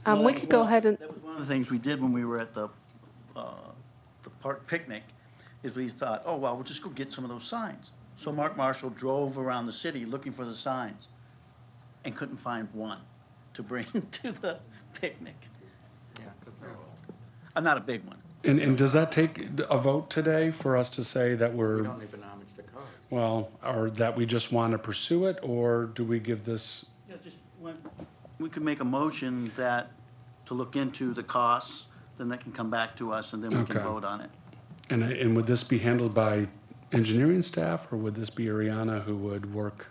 We could go ahead and, That was one of the things we did when we were at the park picnic, is we thought, oh, well, we'll just go get some of those signs. So Mark Marshall drove around the city looking for the signs and couldn't find one to bring to the picnic. Not a big one. And does that take a vote today for us to say that We we're, don't even know how much they cost. well, or that we just want to pursue it, or do we give this? Yeah, we could make a motion to look into the costs, then that can come back to us, and then we can Okay. vote on it. And would this be handled by engineering staff, or would this be Ariana who would work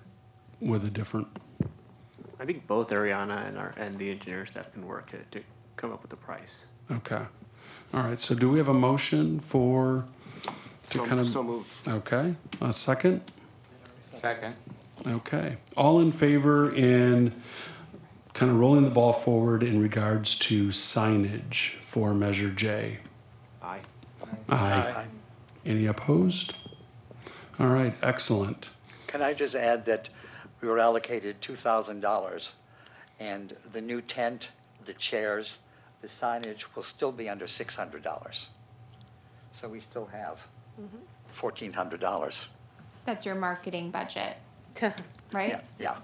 with a different? I think both Ariana and the engineer staff can work to come up with a price. Okay. All right. So do we have a motion to kind of? So moved. Okay. A second? Second. Okay. All in favor in kind of rolling the ball forward in regards to signage for Measure J? Aye. Aye. Any opposed? All right. Excellent. Can I just add that we were allocated $2,000, and the new tent, the chairs, the signage will still be under $600. So we still have $1,400. That's your marketing budget, right? Yeah.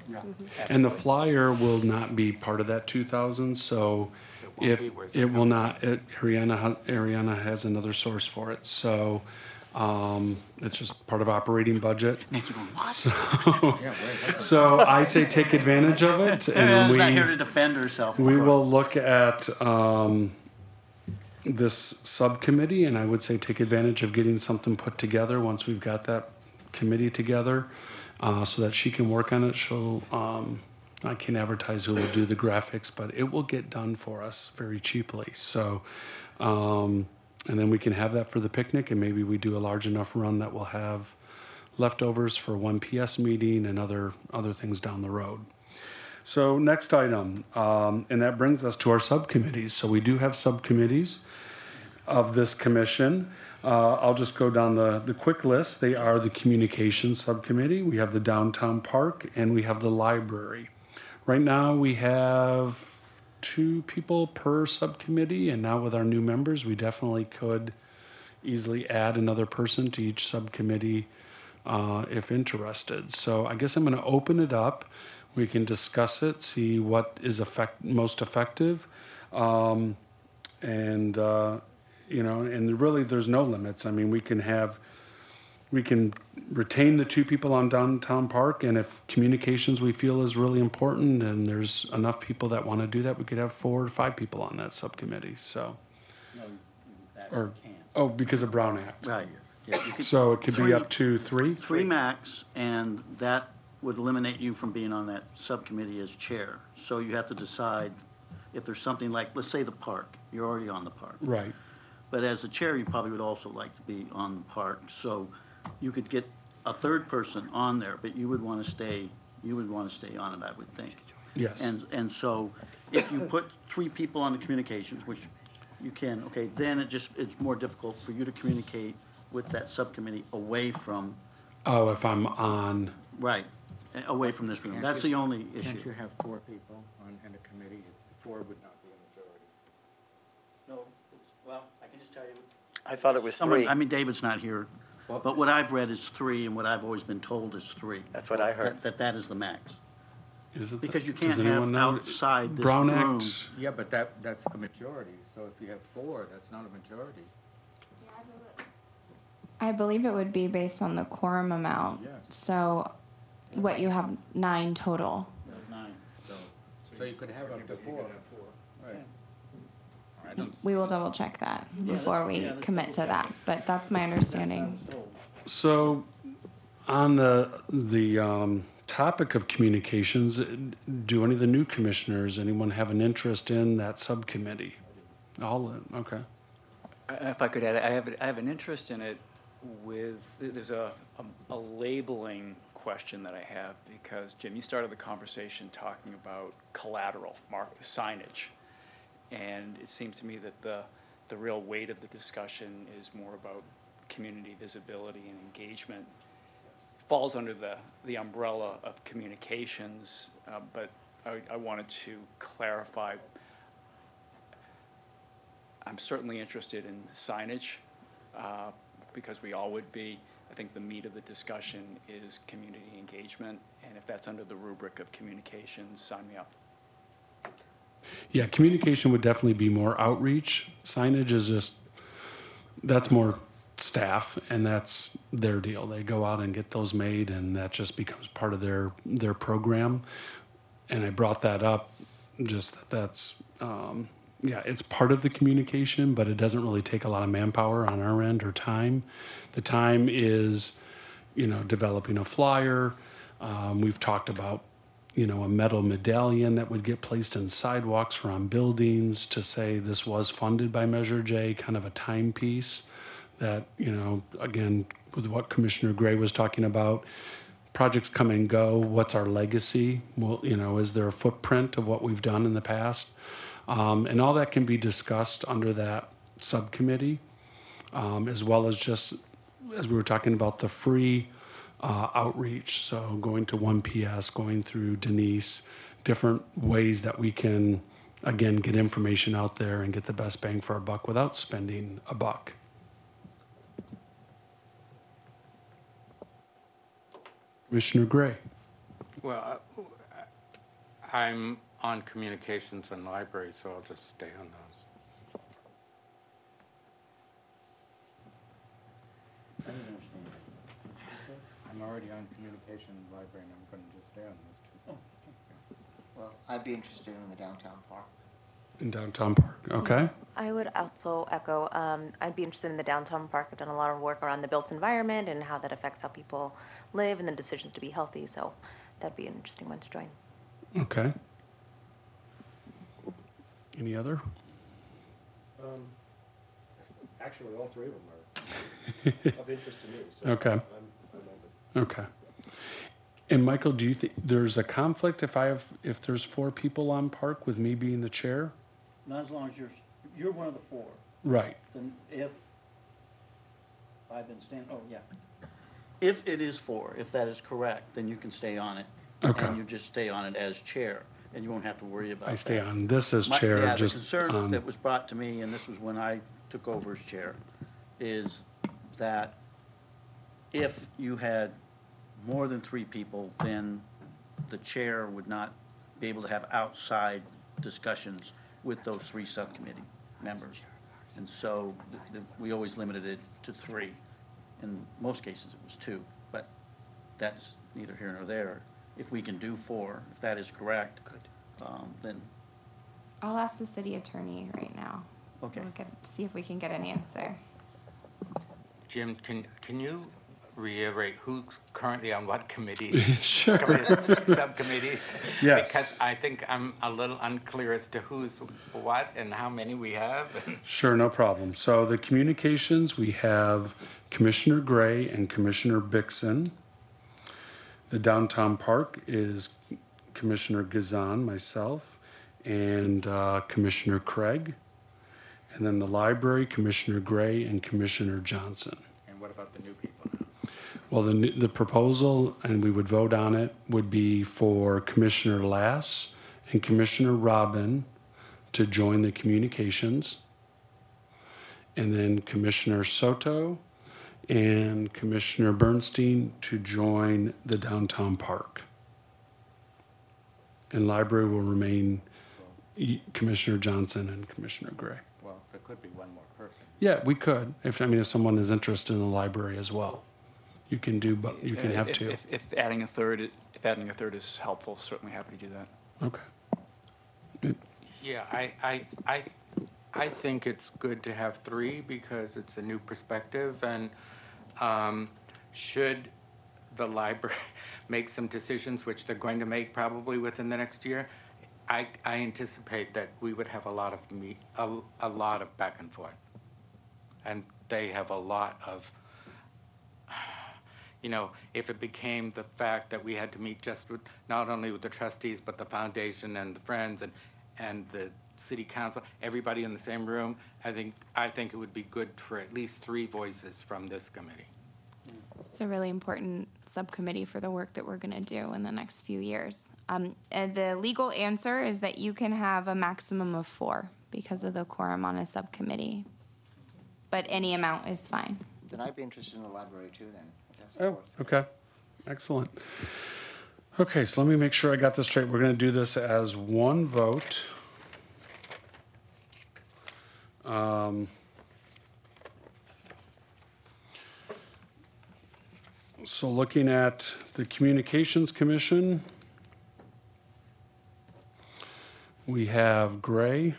And the flyer will not be part of that 2,000, so won't if, be worth it will not, Ariana has another source for it, so, it's just part of operating budget. Nancy going, what? So I say take advantage of it, and Anna's not here to defend herself. of we course. will look at, this subcommittee, and I would say take advantage of getting something put together once we've got that committee together, so that she can work on it. I can't advertise who will do the graphics, but it will get done for us very cheaply. So, and then we can have that for the picnic, and maybe we do a large enough run that we'll have leftovers for one PS meeting and other things down the road. So next item, and that brings us to our subcommittees. So we do have subcommittees of this commission. I'll just go down the quick list. They are the Communications Subcommittee, we have the Downtown Park, and we have the Library. Right now, we have 2 people per subcommittee, and now with our new members, we definitely could easily add another person to each subcommittee if interested. So I guess I'm going to open it up. We can discuss it, see what is most effective, and really there's no limits. I mean, we can retain the 2 people on Downtown Park, and if communications we feel is really important and there's enough people that want to do that, we could have 4 or 5 people on that subcommittee. So, No, you actually can't. because of Brown Act. Right. Yeah, you could- So it could be up to 3? 3 max, and that would eliminate you from being on that subcommittee as chair. So you have to decide if there's something like, let's say the park, you're already on the park. Right. But as the chair, you probably would also like to be on the park. So you could get a 3rd person on there, but you would want to stay on it, I would think. Yes. And so if you put 3 people on the communications, which you can, okay, then it's more difficult for you to communicate with that subcommittee away from, Oh, if I'm on. right, away from this room. That's the only issue. Can't you have 4 people in a committee? 4 would not be a majority. No, well, I can just tell you. I thought it was 3. I mean, David's not here, but what I've read is 3, and what I've always been told is 3. That's what I heard. That is the max. Is it Because you does can't anyone have know? outside this Brown room. Act. Yeah, but that's a majority, so if you have 4, that's not a majority. I believe it would be based on the quorum amount. Yes. So what you have 9 total. 9. So you could have up to 4. Right. I don't We will double check that before we let's commit to double check that, but that's my understanding. So, on the topic of communications, do any of the new commissioners, anyone have an interest in that subcommittee? All in, okay. If I could add, I have an interest in it there's a labeling question that I have, because Jim, you started the conversation talking about collateral, the signage. And it seems to me that the real weight of the discussion is more about community visibility and engagement. Falls under the umbrella of communications, but I wanted to clarify. I'm certainly interested in signage, because we all would be. I think the meat of the discussion is community engagement, and if that's under the rubric of communications, sign me up. Yeah, communication would definitely be more outreach. Signage is that's more staff, and that's their deal. They go out and get those made, and that just becomes part of their program. And I brought that up, just that's, it's part of the communication, but it doesn't really take a lot of manpower on our end or time. The time is, developing a flyer. We've talked about, a metal medallion that would get placed in sidewalks or on buildings to say this was funded by Measure J, kind of a timepiece that, again, with what Commissioner Gray was talking about, projects come and go. What's our legacy? Well, is there a footprint of what we've done in the past? And all that can be discussed under that subcommittee, as well as just, as we were talking about, the free outreach. So going to 1PS, going through Denise, different ways that we can, again, get information out there and get the best bang for our buck without spending a buck. Commissioner Gray. Well, I'm on communications and library, so I'll just stay on those. I didn't understand. I'm already on communication and library, and I'm going to just stay on those two. Well, I'd be interested in the downtown park. In downtown park, okay? I would also echo, I'd be interested in the downtown park. I've done a lot of work around the built environment and how that affects how people live and the decisions to be healthy, so that'd be an interesting one to join. Okay. Any other? Actually, all three of them are of interest to me, so Okay. I'm open. Okay. And Michael, do you think there's a conflict if there's 4 people on park with me being the chair? Not as long as you're one of the 4. Right. Then if I've been standing, oh, yeah. If it is 4, if that is correct, then you can stay on it. Okay. And you just stay on it as chair, and you won't have to worry about that. I stay on this as My- chair, yeah, just the concern that on, was brought to me, and this was when I took over as chair, is that if you had more than 3 people, then the chair would not be able to have outside discussions with those 3 subcommittee members. And so we always limited it to 3. In most cases, it was 2, but that's neither here nor there. If we can do 4, if that is correct, then, I'll ask the city attorney right now. okay. We'll see if we can get an answer. Jim, can you reiterate who's currently on what committees? Sure. Subcommittees? Yes. Because I think I'm a little unclear as to who's what and how many we have. Sure, no problem. So the communications, we have Commissioner Gray and Commissioner Bixson. The downtown park is Commissioner Gazan, myself, and Commissioner Craig. And then the library, Commissioner Gray and Commissioner Johnson. And what about the new people now? Well, the proposal, and we would vote on it, would be for Commissioner Lass and Commissioner Robin to join the communications. And then Commissioner Soto and Commissioner Bernstein to join the downtown park. And library will remain Commissioner Johnson and Commissioner Gray. Well, there could be one more person. Yeah, we could, if someone is interested in the library as well. You can do, but you can have 2. If adding a third is helpful, certainly happy to do that. Okay. Yeah, I think it's good to have 3 because it's a new perspective, and should the library make some decisions, which they're going to make probably within the next year, I anticipate that we would have a lot of back and forth, and they have a lot of. If it became the fact that we had to meet just with, not only with the trustees, but the foundation and the friends and the city council, everybody in the same room, I think it would be good for at least 3 voices from this committee. It's a really important subcommittee for the work that we're going to do in the next few years. And the legal answer is that you can have a maximum of 4 because of the quorum on a subcommittee. But any amount is fine. Then I'd be interested in the library too, then. If that's Oh, okay. Excellent. Okay, so let me make sure I got this straight. We're going to do this as one vote. So looking at the Communications Commission, we have Gray,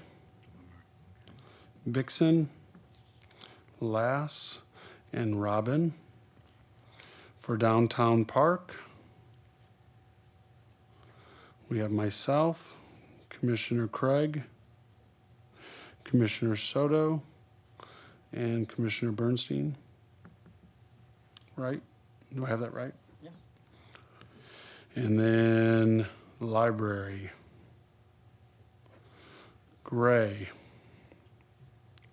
Bixson, Lass, and Robin. For Downtown Park, we have myself, Commissioner Craig, Commissioner Soto, and Commissioner Bernstein. Right? Do I have that right? Yeah. And then library, Gray,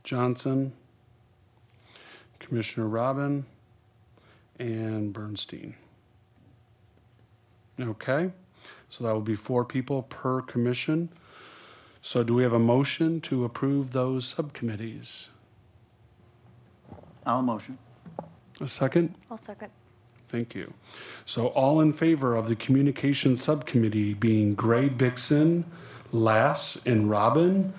Johnson, Commissioner Robin, and Bernstein. Okay, so that will be 4 people per commission. So do we have a motion to approve those subcommittees? I'll motion. A second? I'll second. thank you. So all in favor of the Communication Subcommittee being Gray, Bixson, Lass, and Robin,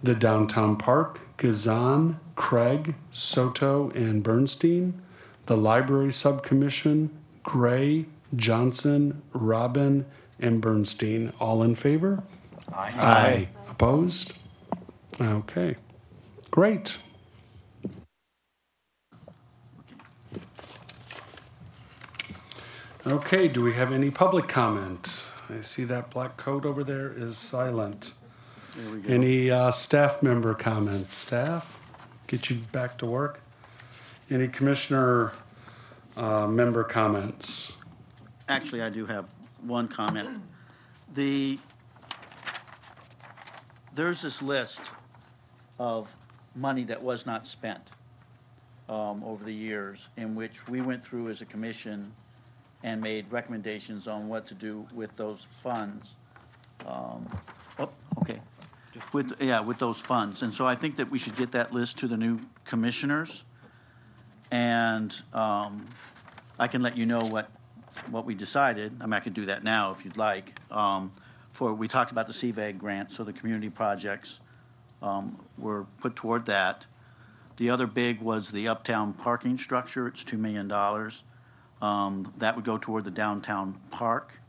the Downtown Park, Gazan, Craig, Soto, and Bernstein, the Library Subcommission, Gray, Johnson, Robin, and Bernstein. All in favor? Aye. Opposed? Okay. Great. Okay, do we have any public comment? I see that black coat over there is silent. There we go. Any staff member comments? Staff, get you back to work. Any commissioner member comments? Actually, I do have one comment. There's this list of money that was not spent over the years, in which we went through as a commission and made recommendations on what to do with those funds. With those funds. And so I think that we should get that list to the new commissioners. And I can let you know what we decided. I mean, I could do that now if you'd like. We talked about the CVAG grant, so the community projects were put toward that. The other big was the uptown parking structure. It's $2 million. That would go toward the downtown park.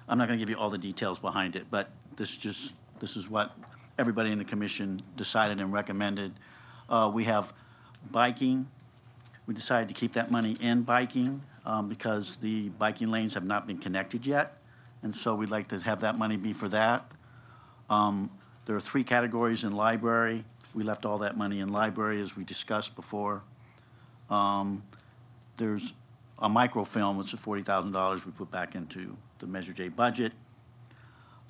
I'm not going to give you all the details behind it, but this is what everybody in the commission decided and recommended. We have biking. We decided to keep that money in biking because the biking lanes have not been connected yet, and so we'd like to have that money be for that. There are 3 categories in library. We left all that money in library, as we discussed before. There's a microfilm, which is $40,000 we put back into the Measure J budget.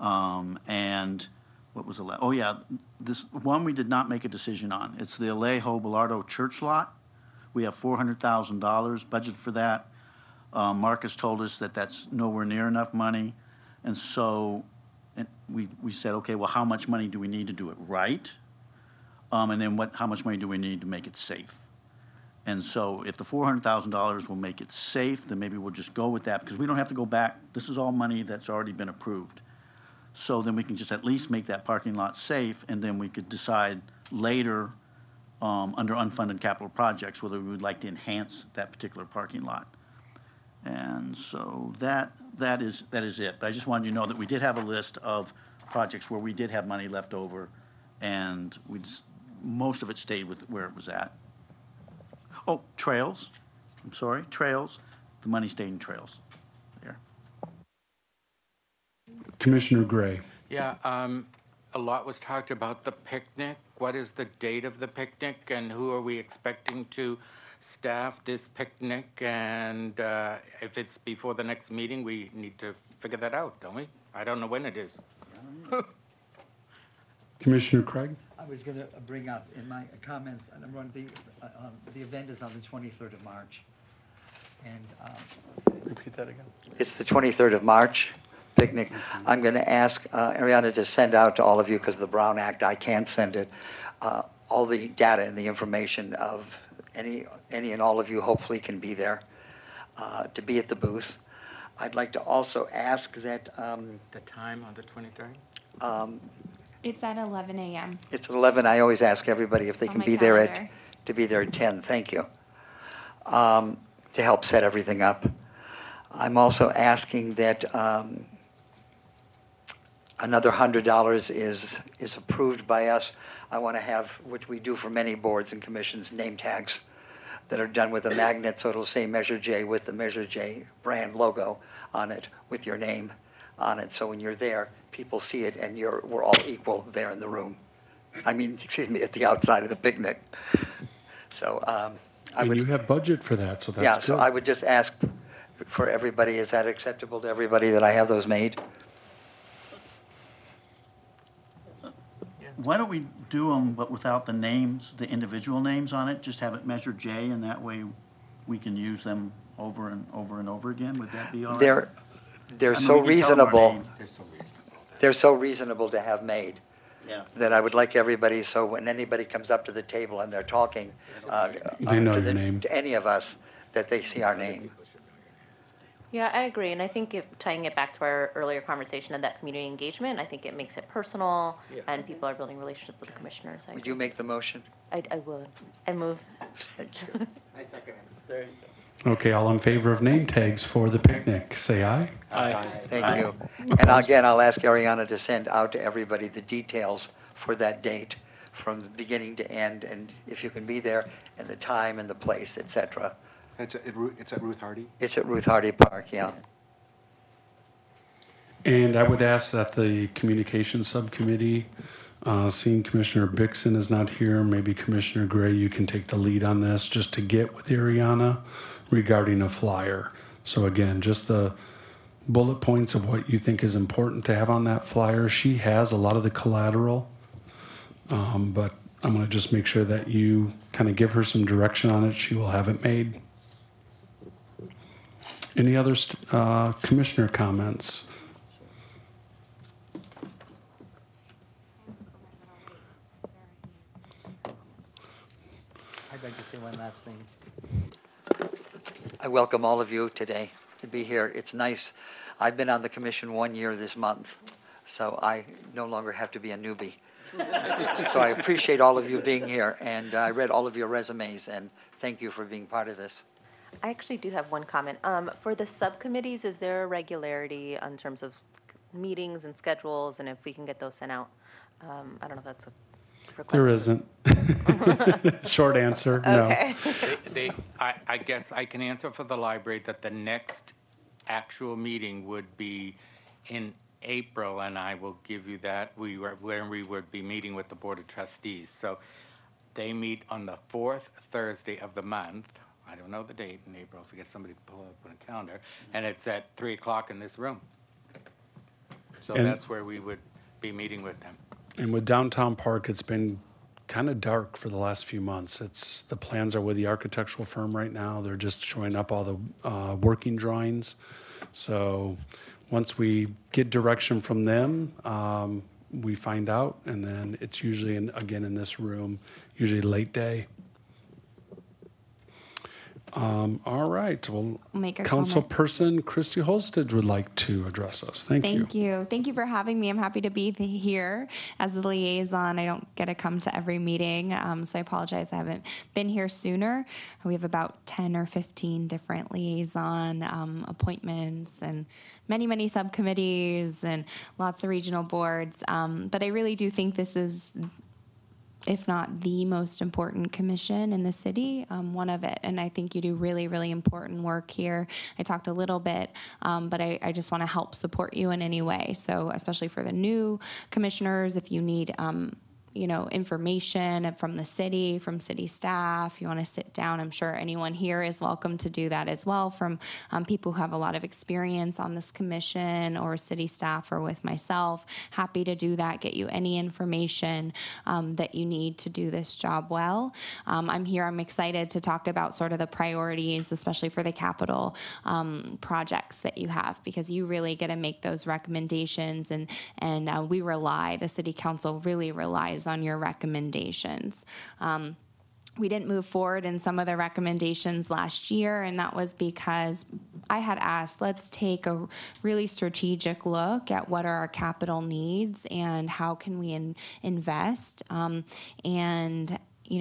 And what was the last? Oh, yeah, this one we did not make a decision on. It's the Alejo Bilardo Church lot. We have $400,000 budgeted for that. Marcus told us that that's nowhere near enough money. And so we said, okay, well, how much money do we need to do it right? And then how much money do we need to make it safe? And so if the $400,000 will make it safe, then maybe we'll just go with that, because we don't have to go back. This is all money that's already been approved. So then we can just at least make that parking lot safe, and then we could decide later under unfunded capital projects whether we would like to enhance that particular parking lot. And so that is it. But I just wanted you to know that we did have a list of projects where we did have money left over, and most of it stayed with where it was at. Oh, trails. I'm sorry, trails. The money stayed in trails. There. Commissioner Gray. Yeah, a lot was talked about the picnic. What is the date of the picnic, and who are we expecting to staff this picnic? And if it's before the next meeting, we need to figure that out, don't we? I don't know when it is. Commissioner Craig? I was going to bring up in my comments, and the event is on the 23rd of March. And repeat that again. It's the 23rd of March picnic. I'm going to ask Ariana to send out to all of you, because of the Brown Act, I can't send it, all the data and the information of any and all of you hopefully can be there to be at the booth. I'd like to also ask that The time on the 23rd? It's at 11 a.m. It's at 11. I always ask everybody if they On can my be there calendar. to be there at 10. Thank you. To help set everything up. I'm also asking that another $100 is approved by us. I want to have, which we do for many boards and commissions, name tags that are done with a magnet, so it'll say Measure J with the Measure J brand logo on it with your name on it. So when you're there, people see it, and we're all equal there in the room. I mean, excuse me, at the outside of the picnic. So You have budget for that, so that's yeah, good. so I would just ask for everybody, is that acceptable to everybody that I have those made? Why don't we do them, but without the names, the individual names on it? Just have it Measure J, and that way we can use them over and over and over again. Would that be all right? They're I mean, so we can tell them our reasonable. name. They're so reasonable. They're so reasonable to have made. Yeah. That I would like everybody, so when anybody comes up to the table and they're talking They know to your name. to any of us, that they see our name. Yeah, I agree, and I think tying it back to our earlier conversation of that community engagement, I think it makes it personal, and people are building relationships with the commissioners. Would you make the motion? I would. I move. Thank you. I second it. There you go. Okay, all in favor of name tags for the picnic, say aye. Thank you. And again, I'll ask Ariana to send out to everybody the details for that date from the beginning to end, and if you can be there, and the time and the place, et cetera. It's at Ruth Hardy? It's at Ruth Hardy Park, yeah. And I would ask that the communications subcommittee, seeing Commissioner Bixson is not here, maybe Commissioner Gray, you can take the lead on this just to get with Ariana regarding a flyer. So again, just the bullet points of what you think is important to have on that flyer. She has a lot of the collateral, but I'm going to just make sure that you kind of give her some direction on it. She will have it made. Any other commissioner comments? I'd like to say one last thing. I welcome all of you today to be here. It's nice. I've been on the commission 1 year this month, so I no longer have to be a newbie. So I appreciate all of you being here, and I read all of your resumes, and thank you for being part of this. I actually do have one comment. For the subcommittees, is there a regularity in terms of meetings and schedules, and if we can get those sent out? I don't know if that's a request. There isn't. Short answer, no. Okay. I guess I can answer for the library that the next actual meeting would be in April, and I will give you that, when we would be meeting with the Board of Trustees. So they meet on the 4th Thursday of the month. I don't know the date in April, so I guess somebody can pull it up on a calendar, and it's at 3 o'clock in this room. So And- that's where we would be meeting with them. And with Downtown Park, it's been kind of dark for the last few months. The plans are with the architectural firm right now. They're just showing up all the working drawings. So once we get direction from them, we find out, and then it's usually, again, in this room, usually late day. All right. Well, Make a comment. Councilperson Christy Holsted would like to address us. Thank you. Thank you. Thank you for having me. I'm happy to be here as the liaison. I don't get to come to every meeting, so I apologize I haven't been here sooner. We have about 10 or 15 different liaison appointments and many, many subcommittees and lots of regional boards. But I really do think this is, if not the most important commission in the city, one of it. And I think you do really, really important work here. I talked a little bit, but I just want to help support you in any way. So especially for the new commissioners, if you need information from the city, from city staff, you want to sit down, I'm sure anyone here is welcome to do that as well, from people who have a lot of experience on this commission or city staff or with myself. Happy to do that, get you any information that you need to do this job well. I'm here, I'm excited to talk about sort of the priorities, especially for the capital projects that you have, because you really get to make those recommendations, and the city council really relies on your recommendations. We didn't move forward in some of the recommendations last year, and that was because I had asked, let's take a really strategic look at what are our capital needs and how can we invest, and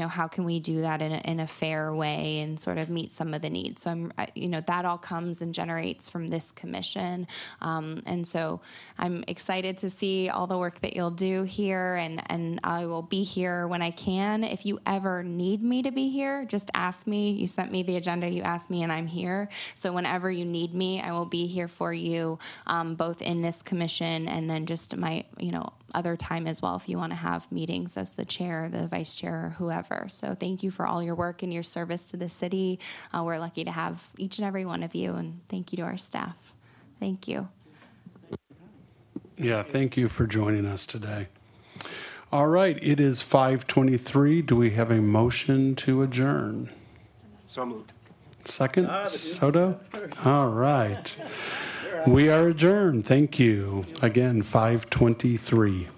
how can we do that in a fair way and sort of meet some of the needs. So that all comes and generates from this commission. And so I'm excited to see all the work that you'll do here, and I will be here when I can. If you ever need me to be here, just ask me. You sent me the agenda, you asked me, and I'm here. So whenever you need me, I will be here for you, both in this commission and then just my, other time as well if you want to have meetings as the chair, the vice chair, or whoever. So thank you for all your work and your service to the city. We're lucky to have each and every one of you, and thank you to our staff. Thank you. Yeah, thank you for joining us today. All right, it is 5:23. Do we have a motion to adjourn? So moved. Second, Soto? All right. We are adjourned. Thank you. Again, 5:23.